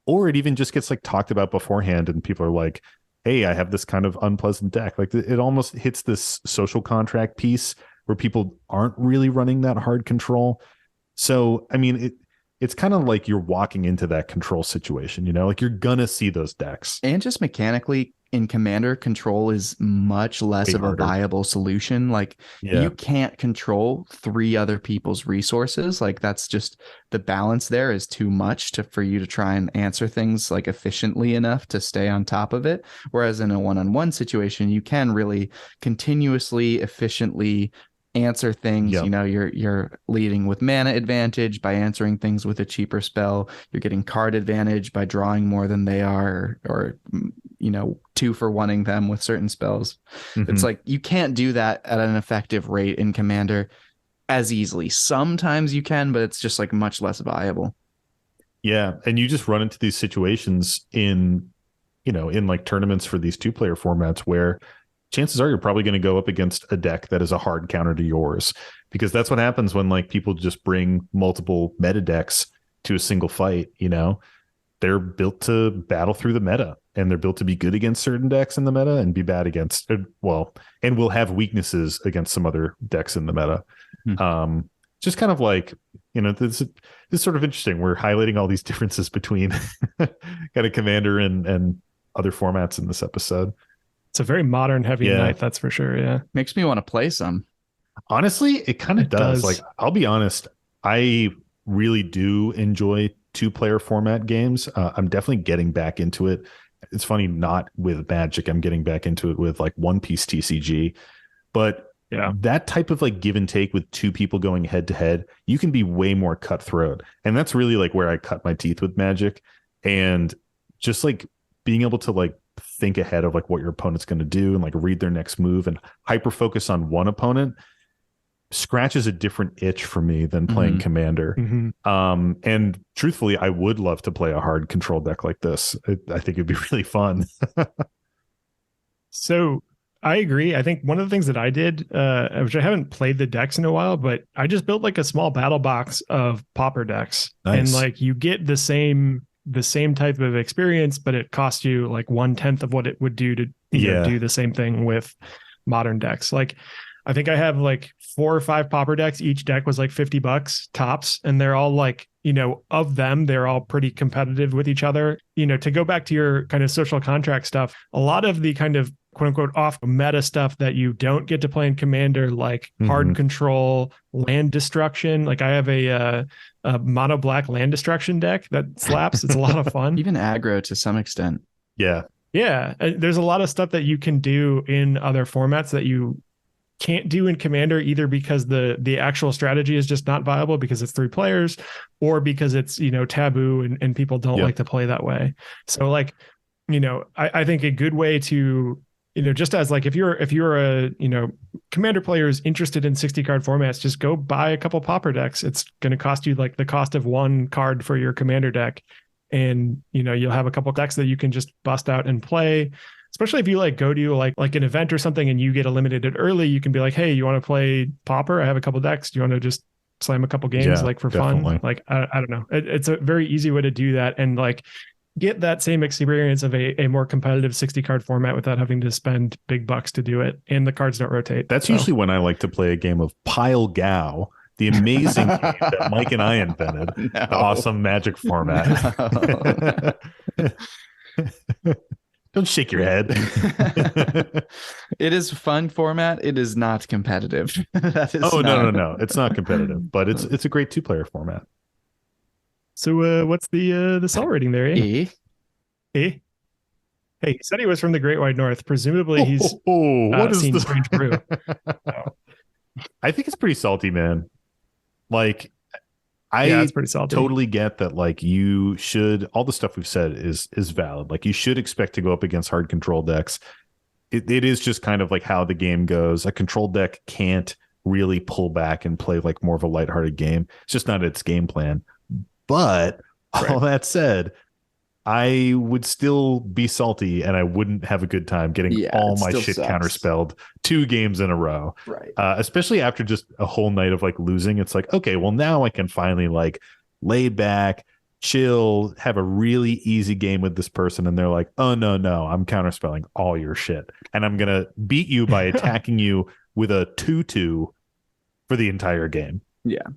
or it even just gets like talked about beforehand and people are like, hey, I have this kind of unpleasant deck. Like it almost hits this social contract piece where people aren't really running that hard control. So, I mean, it's kind of like you're walking into that control situation, like you're gonna see those decks. And just mechanically in Commander, control is much less of a viable solution. Like you can't control 3 other people's resources. Like that's just, the balance there is too much for you to try and answer things like efficiently enough to stay on top of it. Whereas in a one-on-one situation, you can really continuously, efficiently answer things. You're leading with mana advantage by answering things with a cheaper spell. You're getting card advantage by drawing more than they are, or 2 for 1ing them with certain spells. It's like you can't do that at an effective rate in Commander as easily. Sometimes you can, but it's just like much less viable. Yeah, and you just run into these situations in like tournaments for these 2-player formats where chances are you're probably going to go up against a deck that is a hard counter to yours, because that's what happens when like people just bring multiple meta decks to a single fight. They're built to battle through the meta, and they're built to be good against certain decks in the meta and be bad against, and will have weaknesses against some other decks in the meta. Just kind of like, this is sort of interesting. We're highlighting all these differences between kind of Commander and other formats in this episode. It's a very modern heavy night, that's for sure. Yeah. Makes me want to play some. Honestly, it kind of does. Like, I'll be honest, I really do enjoy 2-player format games. I'm definitely getting back into it. It's funny, not with Magic. I'm getting back into it with like One Piece TCG. But that type of like give and take with 2 people going head to head, you can be way more cutthroat. And that's really like where I cut my teeth with Magic. And just like being able to like think ahead of like what your opponent's going to do and like read their next move and hyper focus on one opponent scratches a different itch for me than playing Commander. And truthfully, I would love to play a hard control deck like this. I think it'd be really fun. So I agree. I think one of the things that I did, which I haven't played the decks in a while, but I just built like a small battle box of pauper decks. Nice. And like you get the same type of experience, but it costs you like 1/10 of what it would do to do the same thing with modern decks. Like I think I have like 4 or 5 pauper decks. Each deck was like $50 tops. And they're all like, of them, they're all pretty competitive with each other. To go back to your kind of social contract stuff, a lot of the kind of quote unquote off meta stuff that you don't get to play in Commander, like hard control, land destruction. Like I have a mono black land destruction deck that slaps. It's a lot of fun. Even aggro to some extent. Yeah. Yeah. There's a lot of stuff that you can do in other formats that you can't do in Commander, either because the actual strategy is just not viable because it's 3 players, or because it's taboo and people don't like to play that way. So like I think a good way to just as like if you're a Commander player is interested in 60 card formats, just go buy a couple pauper decks. It's going to cost you like the cost of 1 card for your Commander deck, and you'll have a couple decks that you can just bust out and play. Especially if you like go to like an event or something and you get eliminated early, you can be like, hey, you want to play Pauper? I have a couple decks. Do you want to just slam a couple games for definitely. fun? Like, I don't know. It's a very easy way to do that and like get that same experience of a more competitive 60 card format without having to spend big bucks to do it. And the cards don't rotate. That's usually when I like to play a game of Pile Gow, the amazing game that Mike and I invented, the awesome Magic format. Don't shake your head. It is a fun format. It is not competitive. No. It's not competitive, but it's a great 2-player format. So what's the cell rating there? E. Hey, he said he was from the Great White North. Presumably he's what is seen this? Strange Brew. I think it's pretty salty, man. Like it's pretty salty. Totally get that. Like you should, all the stuff we've said is valid. Like you should expect to go up against hard control decks. It is just kind of like how the game goes. A control deck can't really pull back and play like more of a lighthearted game. It's just not its game plan. But all that said, I would still be salty and I wouldn't have a good time getting all my shit counterspelled 2 games in a row. Right. Especially after just a whole night of like losing. It's like, okay, well now I can finally like lay back, chill, have a really easy game with this person. And they're like, oh no, I'm counterspelling all your shit. And I'm going to beat you by attacking you with a 2/2 for the entire game. Yeah.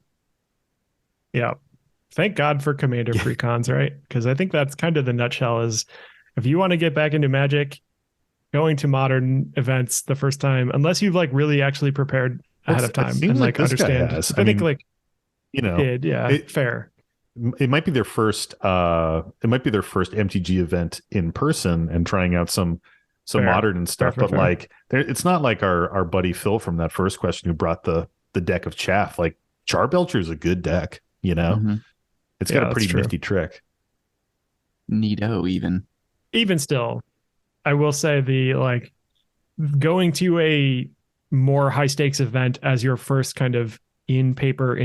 Yeah. Thank God for Commander precons, right? Because I think that's kind of the nutshell is if you want to get back into Magic, going to modern events the first time, unless you've like really actually prepared ahead of time and like understand. I think like fair. It might be their first MTG event in person and trying out some modern and stuff, but like it's not like our buddy Phil from that first question who brought the deck of chaff. Like Charbelcher is a good deck, It's got a pretty nifty trick. Neato, even still, I will say the like going to a more high stakes event as your first kind of in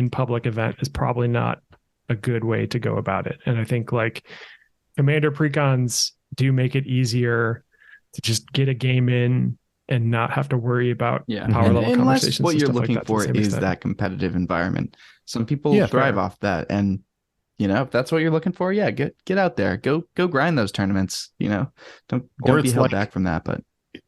public event is probably not a good way to go about it. And I think like Commander precons do make it easier to just get a game in and not have to worry about power level conversations. What you're looking for is that competitive environment. Some people thrive off that, and if that's what you're looking for, get out there, go grind those tournaments. Don't be held back from that. But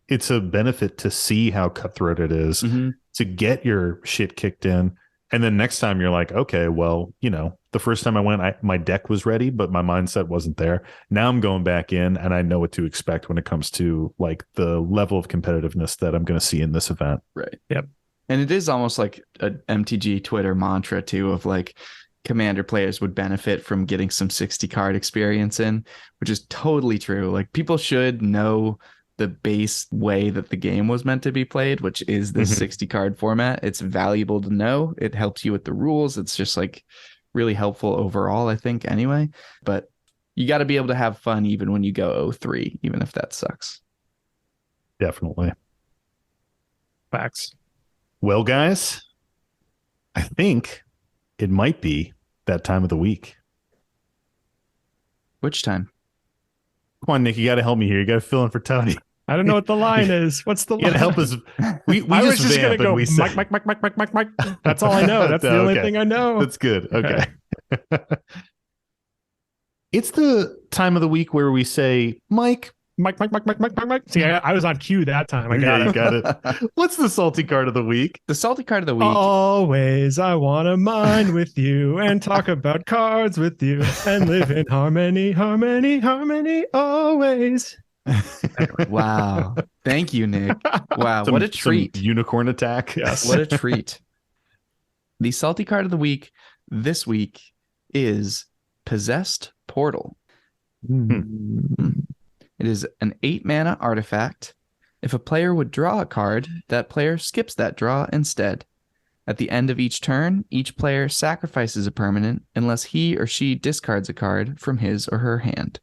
it's a benefit to see how cutthroat it is, to get your shit kicked in, and then next time you're like, okay, well, the first time I went, my deck was ready, but my mindset wasn't there. Now I'm going back in, and I know what to expect when it comes to like the level of competitiveness that I'm going to see in this event. Right. Yep. And it is almost like a MTG Twitter mantra too, of like Commander players would benefit from getting some 60 card experience in, which is totally true. Like people should know the base way that the game was meant to be played, which is this 60 card format. It's valuable to know. It helps you with the rules. It's just like really helpful overall, I think, anyway. But you got to be able to have fun even when you go 0-3, even if that sucks. Definitely. Facts. Well, guys, I think it might be that time of the week. Which time? Come on, Nick, you got to help me here. You got to fill in for Tony. I don't know what the line is. What's the line? You got to help us. We I was just going to go, we say, Mike. That's all I know. That's the only thing I know. That's good. Okay. It's the time of the week where we say, Mike, Mike. See, I was on cue that time. I got Yeah, it. you got it. What's the salty card of the week? The salty card of the week. Always, I want to mine with you and talk about cards with you and live in harmony, always. Wow. Thank you, Nick. Wow. Some- What a some treat. unicorn attack. Yes. What a treat. The salty card of the week this week is Possessed Portal. It is an 8-mana artifact. If a player would draw a card, that player skips that draw instead. At the end of each turn, each player sacrifices a permanent unless he or she discards a card from his or her hand.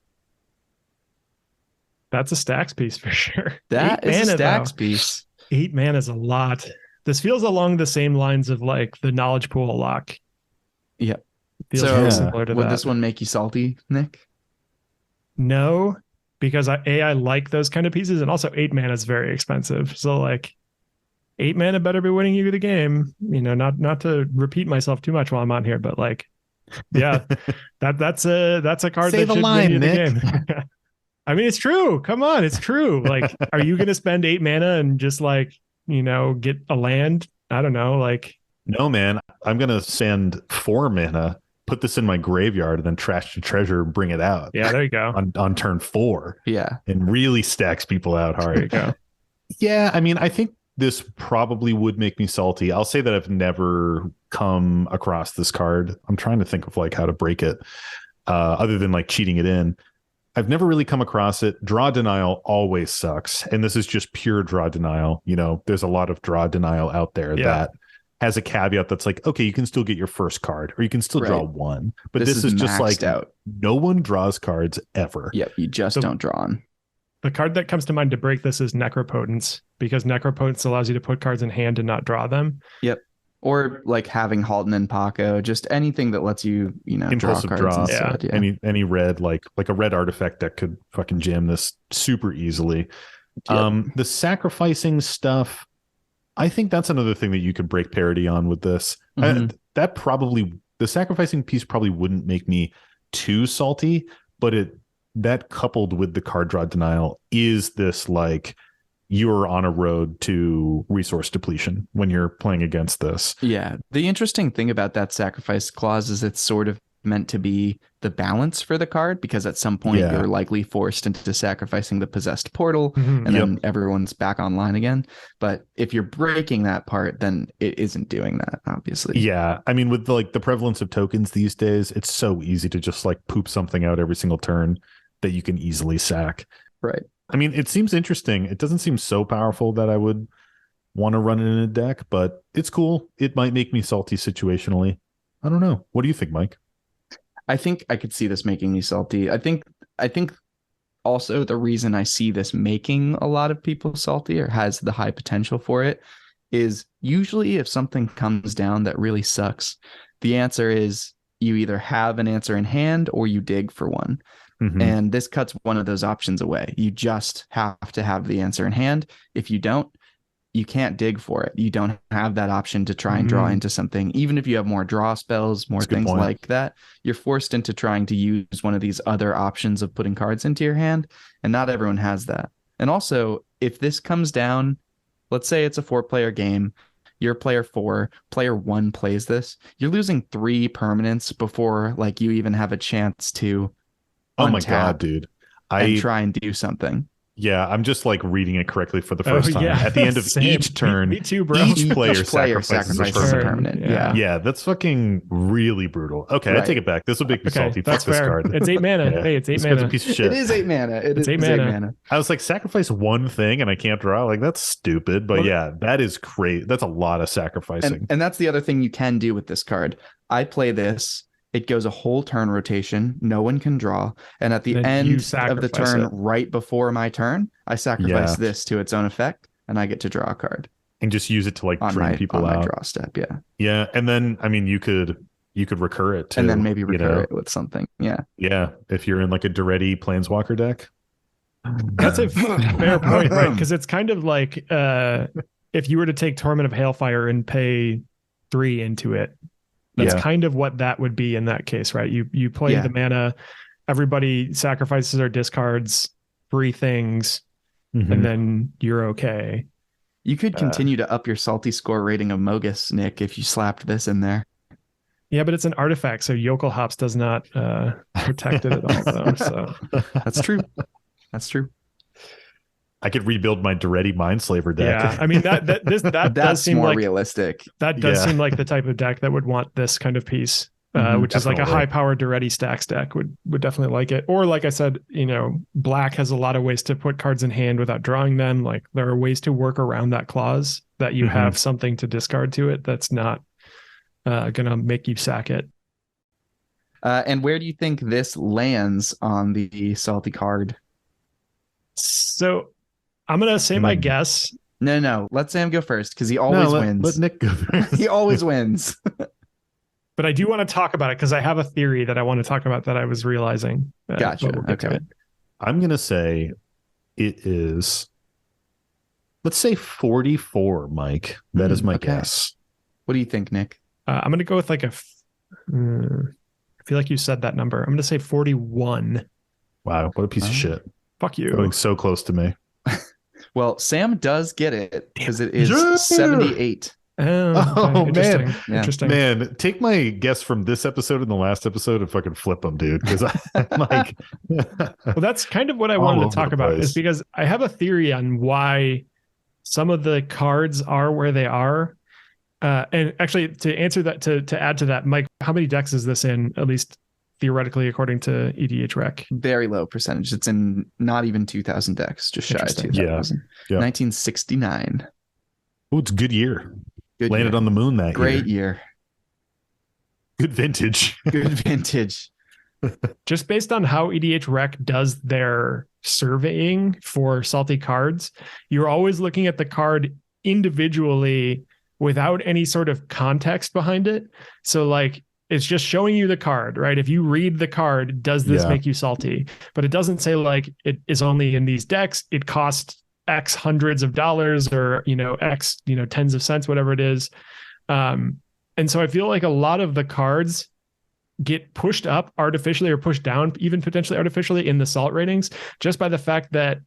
That's a stacks piece for sure. That 8 is a mana, stacks though. piece. 8 mana is a lot. This feels along the same lines of like the knowledge pool lock. Yep. Feels So, very similar to would that. this one make you salty, Nick? No, because I like those kind of pieces, and also 8 mana is very expensive. So like 8 mana better be winning you the game. You know, not to repeat myself too much while I'm on here, but like, yeah, that's a card Say that the should line, win you Nick. the game. I mean, it's true. Come on, it's true. Like, are you going to spend 8 mana and just like, you know, get a land? I don't know. Like, No, man. I'm going to send 4 mana, put this in my graveyard, and then trash the treasure and bring it out yeah, there you go. on turn 4 Yeah. and really stacks people out There you hard. go. Yeah, I mean, I think this probably would make me salty. I'll say that I've never come across this card. I'm trying to think of like how to break it other than like cheating it in. I've never really come across it. Draw denial always sucks. And this is just pure draw denial. You know, there's a lot of draw denial out there Yeah. that has a caveat that's like, okay, you can still get your first card or you can still draw Right. one. But this is just maxed like out. no one draws cards ever. Yep. You just So- don't draw on. The card that comes to mind to break this is Necropotence, because Necropotence allows you to put cards in hand and not draw them. Or like having Halton and Paco, just anything that lets you, you know, Impulsive draw cards draw. instead. Yeah. Any red, like a red artifact that could fucking jam this super easily. Yep. The sacrificing stuff, I think that's another thing that you could break parity on with this. Mhm. That probably, the sacrificing piece probably wouldn't make me too salty, but that coupled with the card draw denial is this like you're on a road to resource depletion when you're playing against this. Yeah. The interesting thing about that sacrifice clause is it's sort of meant to be the balance for the card, because at some point Yeah. you're likely forced into sacrificing the possessed portal Mhm. and then everyone's back online again. But if you're breaking that part, then it isn't doing that, obviously. Yeah, I mean, with like the prevalence of tokens these days, it's so easy to just like poop something out every single turn that you can easily sack. Right. I mean, it seems interesting. It doesn't seem so powerful that I would want to run it in a deck, but it's cool. It might make me salty situationally. I don't know. What do you think, Mike? I think I could see this making me salty. I think also the reason I see this making a lot of people salty, or has the high potential for it, is usually if something comes down that really sucks, the answer is you either have an answer in hand or you dig for one. Mhm. And this cuts one of those options away. You just have to have the answer in hand. If you don't, you can't dig for it. You don't have that option to try and draw Mhm. into something. Even if you have more draw spells, more That's a good things point. like that, you're forced into trying to use one of these other options of putting cards into your hand. And not everyone has that. And also, if this comes down, let's say it's a 4-player game, you're player 4, player 1 plays this, you're losing 3 permanents before like you even have a chance to Oh my untap god, dude. and try and do something. Yeah, I'm just like reading it correctly for the Oh, first time. yeah. At the end of Same. each turn, Me too, bro. each player sacrifices sacrifices a a permanent. permanent. Yeah. Yeah, that's fucking really brutal. Okay, I Right. take it back. This will make me Okay, salty. that's Fuck this fair. card. It's 8 mana. Yeah. Hey, it's 8 This card's a mana. piece of shit. It is 8 mana. It's 8 mana. I was like, sacrifice one thing and I can't draw. Like, that's stupid. But Well, yeah, that is great. That's a lot of sacrificing. And that's the other thing you can do with this card. I play this. It goes a whole turn rotation. No one can draw. And at the Then you end of the sacrifice turn, it. right before my turn, I sacrifice Yeah. this to its own effect, and I get to draw a card And just use it to like on drain my people on out. my draw step. Yeah, Yeah. And then, I mean, you could recur it too. and then maybe you recur know? it with something. Yeah, Yeah. If you're in like a Duretti Planeswalker deck. That's a fair point, right? Because it's kind of like if you were to take Torment of Hailfire and pay 3 into it, that's Yeah. kind of what that would be in that case, right? You play Yeah. the mana, everybody sacrifices or discards, free things, Mhm. and then you're okay. You could continue to up your salty score rating of Mogus, Nick, if you slapped this in there. Yeah, but it's an artifact, so Yokel Hops does not protect it at all, though. So That's true. That's true. I could rebuild my Duretti Mindslaver deck. yeah, I mean that does That's seem more like realistic. that does Yeah. seem like the type of deck that would want this kind of piece, Mhm, which is like a definitely. high-powered Duretti stacks deck would definitely like it. Or like I said, black has a lot of ways to put cards in hand without drawing them. Like there are ways to work around that clause that you Mhm. have something to discard to it that's not gonna make you sack it. And where do you think this lands on the salty card? So I'm gonna say my guess. No. Let Sam go first because he always wins. Let Nick go first. He always wins. But I do want to talk about it because I have a theory that I want to talk about that I was realizing. Gotcha. But we'll get to Okay. it. I'm going to say it is, let's say 44, Mike. That is my okay. guess. What do you think, Nick? I'm going to go with like I feel like you said that number. I'm going to say 41. Wow. What a piece of Oh. shit. Fuck you. Going so close to me. Well, Sam does get it because it is Yeah. 78. Oh, man. Interesting. Yeah. Interesting. Man, take my guess from this episode and the last episode and fucking flip them, dude. Because I'm like, Well, that's kind of what I All wanted over to talk the about place. is because I have a theory on why some of the cards are where they are. And actually, to answer that, to add to that, Mike, how many decks is this in, at least theoretically, according to EDH Rec? Very low percentage. It's in not even 2,000 decks, just shy of Interesting. 2,000. Yeah. 1969. oh, it's a good year. Good Landed year. on the moon that Great year. year. Good vintage. Good vintage. Just based on how EDH Rec does their surveying for salty cards, you're always looking at the card individually without any sort of context behind it. So like it's just showing you the card, right? If you read the card, does this Yeah. make you salty? But it doesn't say like it is only in these decks. It costs X hundreds of dollars or, X, tens of cents, whatever it is. And so I feel like a lot of the cards get pushed up artificially or pushed down, even potentially artificially in the salt ratings, just by the fact that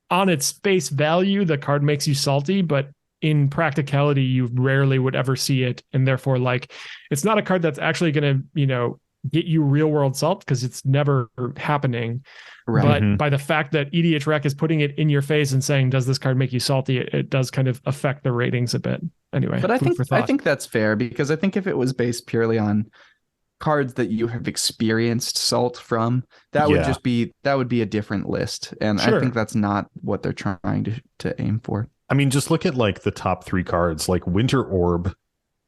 on its face value, the card makes you salty, but in practicality, you rarely would ever see it. And therefore, like, it's not a card that's actually going to, get you real world salt because it's never happening. Right. But Mhm. by the fact that EDH Rec is putting it in your face and saying, does this card make you salty? It does kind of affect the ratings a bit. Anyway, But I food for thought. think that's fair because I think if it was based purely on cards that you have experienced salt from, that would be a different list. And Sure. I think that's not what they're trying to aim for. I mean, just look at like the top 3 cards, like Winter Orb.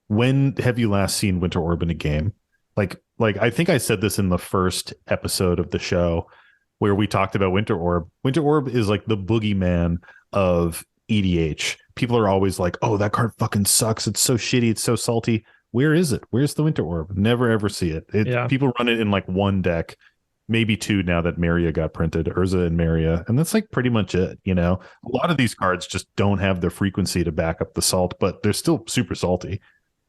When have you last seen Winter Orb in a game? Like I think I said this in the first episode of the show where we talked about Winter Orb. Winter Orb is like the boogeyman of EDH. People are always like, "Oh, that card fucking sucks. It's so shitty. It's so salty." Where is it? Where's the Winter Orb? Never ever see it. Yeah. People run it in like one deck, maybe 2 now that Maria got printed, Urza and Maria, and that's like pretty much it. A lot of these cards just don't have the frequency to back up the salt, but they're still super salty.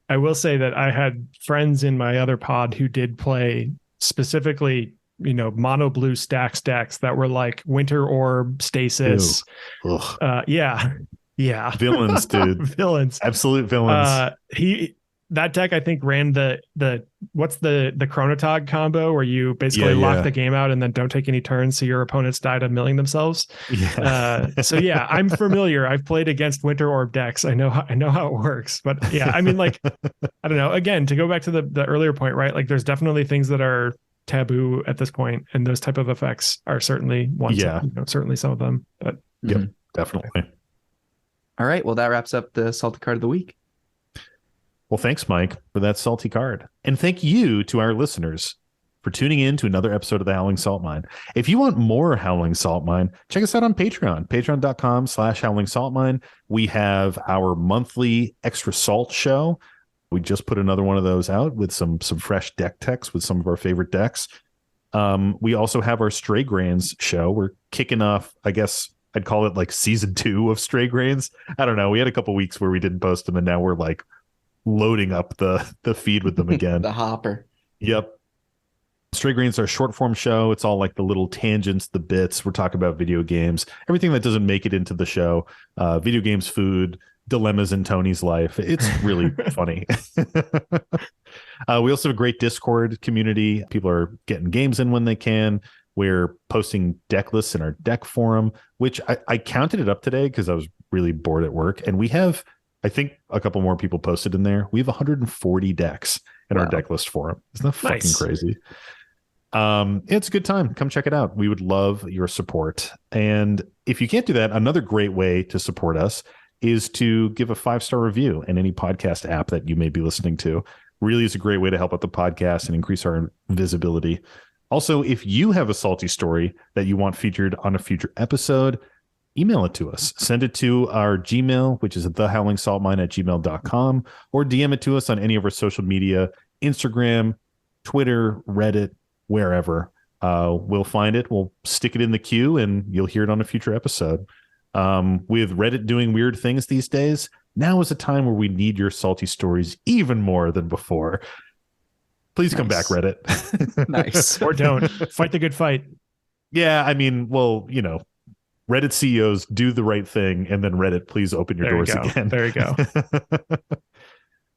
I will say that I had friends in my other pod who did play specifically, mono blue stacks decks that were like Winter Orb, Stasis. Ugh. Yeah. Villains, dude. Villains. Absolute villains. That deck I think ran the what's the Chronotog combo where you basically lock the game out and then don't take any turns so your opponents die to milling themselves. So yeah, I'm familiar. I've played against Winter Orb decks. I know how it works. But yeah, I mean, like, I don't know. Again, to go back to the earlier point, right? Like there's definitely things that are taboo at this point, and those type of effects are certainly ones. Yeah. Certainly some of them. But Yep, definitely. All right. Well, that wraps up the salty card of the week. Well, thanks, Mike, for that salty card. And thank you to our listeners for tuning in to another episode of the Howling Salt Mine. If you want more Howling Salt Mine, check us out on Patreon, patreon.com/Howling Salt Mine. We have our monthly extra salt show. We just put another one of those out with some fresh deck techs with some of our favorite decks. We also have our Stray Grains show. We're kicking off, I guess I'd call it like season 2 of Stray Grains. I don't know. We had a couple weeks where we didn't post them, and now we're like loading up the feed with them again. The hopper. Yep. Stray Green's our short form show. It's all like the little tangents, the bits. We're talking about video games, everything that doesn't make it into the show, video games, food, dilemmas in Tony's life. It's really funny. We also have a great Discord community. People are getting games in when they can. We're posting deck lists in our deck forum, which I counted it up today because I was really bored at work. And we have, I think, a couple more people posted in there. We have 140 decks in our deck list forum. Isn't that fucking crazy? It's a good time. Come check it out. We would love your support. And if you can't do that, another great way to support us is to give a 5-star review in any podcast app that you may be listening to. Really is a great way to help out the podcast and increase our visibility. Also, if you have a salty story that you want featured on a future episode, email it to us. Send it to our Gmail, which is thehowlingsaltmine@gmail.com, or DM it to us on any of our social media, Instagram, Twitter, Reddit, wherever. We'll find it. We'll stick it in the queue, and you'll hear it on a future episode. With Reddit doing weird things these days, now is a time where we need your salty stories even more than before. Please come back, Reddit. Nice. Or don't. Fight the good fight. Yeah, I mean, well, you know, Reddit CEOs do the right thing, and then Reddit, please open your doors again. There you go.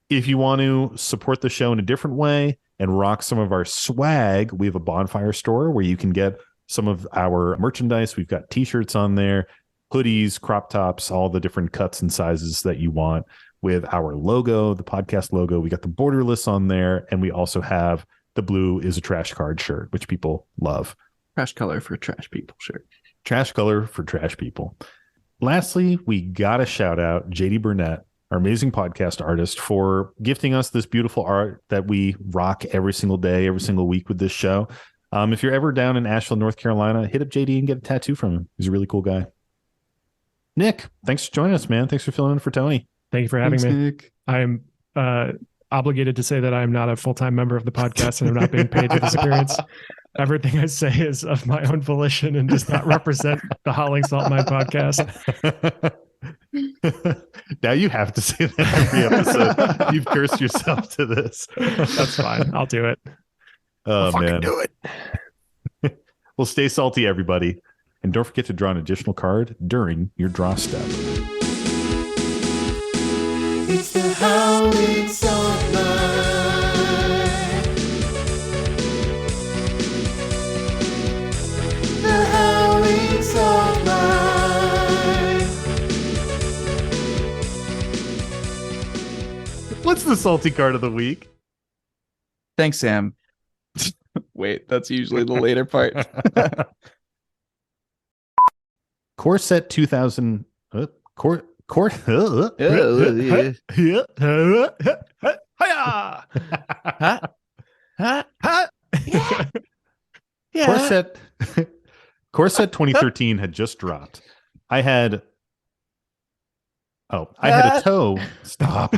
If you want to support the show in a different way and rock some of our swag, we have a bonfire store where you can get some of our merchandise. We've got t-shirts on there, hoodies, crop tops, all the different cuts and sizes that you want with our logo, the podcast logo. We got the borderless on there, and we also have the blue is a trash card shirt, which people love. Trash color for trash people shirt. Trash color for trash people. Lastly, we got to shout out JD Burnett, our amazing podcast artist, for gifting us this beautiful art that we rock every single day, every single week with this show. If you're ever down in Asheville, North Carolina, hit up JD and get a tattoo from him. He's a really cool guy. Nick, thanks for joining us, man. Thanks for filling in for Tony. Thank you for having me. Nick. I am obligated to say that I'm not a full-time member of the podcast and I'm not being paid for this appearance. Everything I say is of my own volition and does not represent the Howling Salt Mine podcast. Now you have to say that every episode. You've cursed yourself to this. That's fine. I'll do it. Oh, man. Do it. Well, stay salty, everybody. And don't forget to draw an additional card during your draw step. It's the Howling Salt Mine. The Howling Salt Mine. What's the salty card of the week? Thanks, Sam. Wait, that's usually the later part. Corset 2000. Corset 2013 had just dropped. I had a toe. Stop.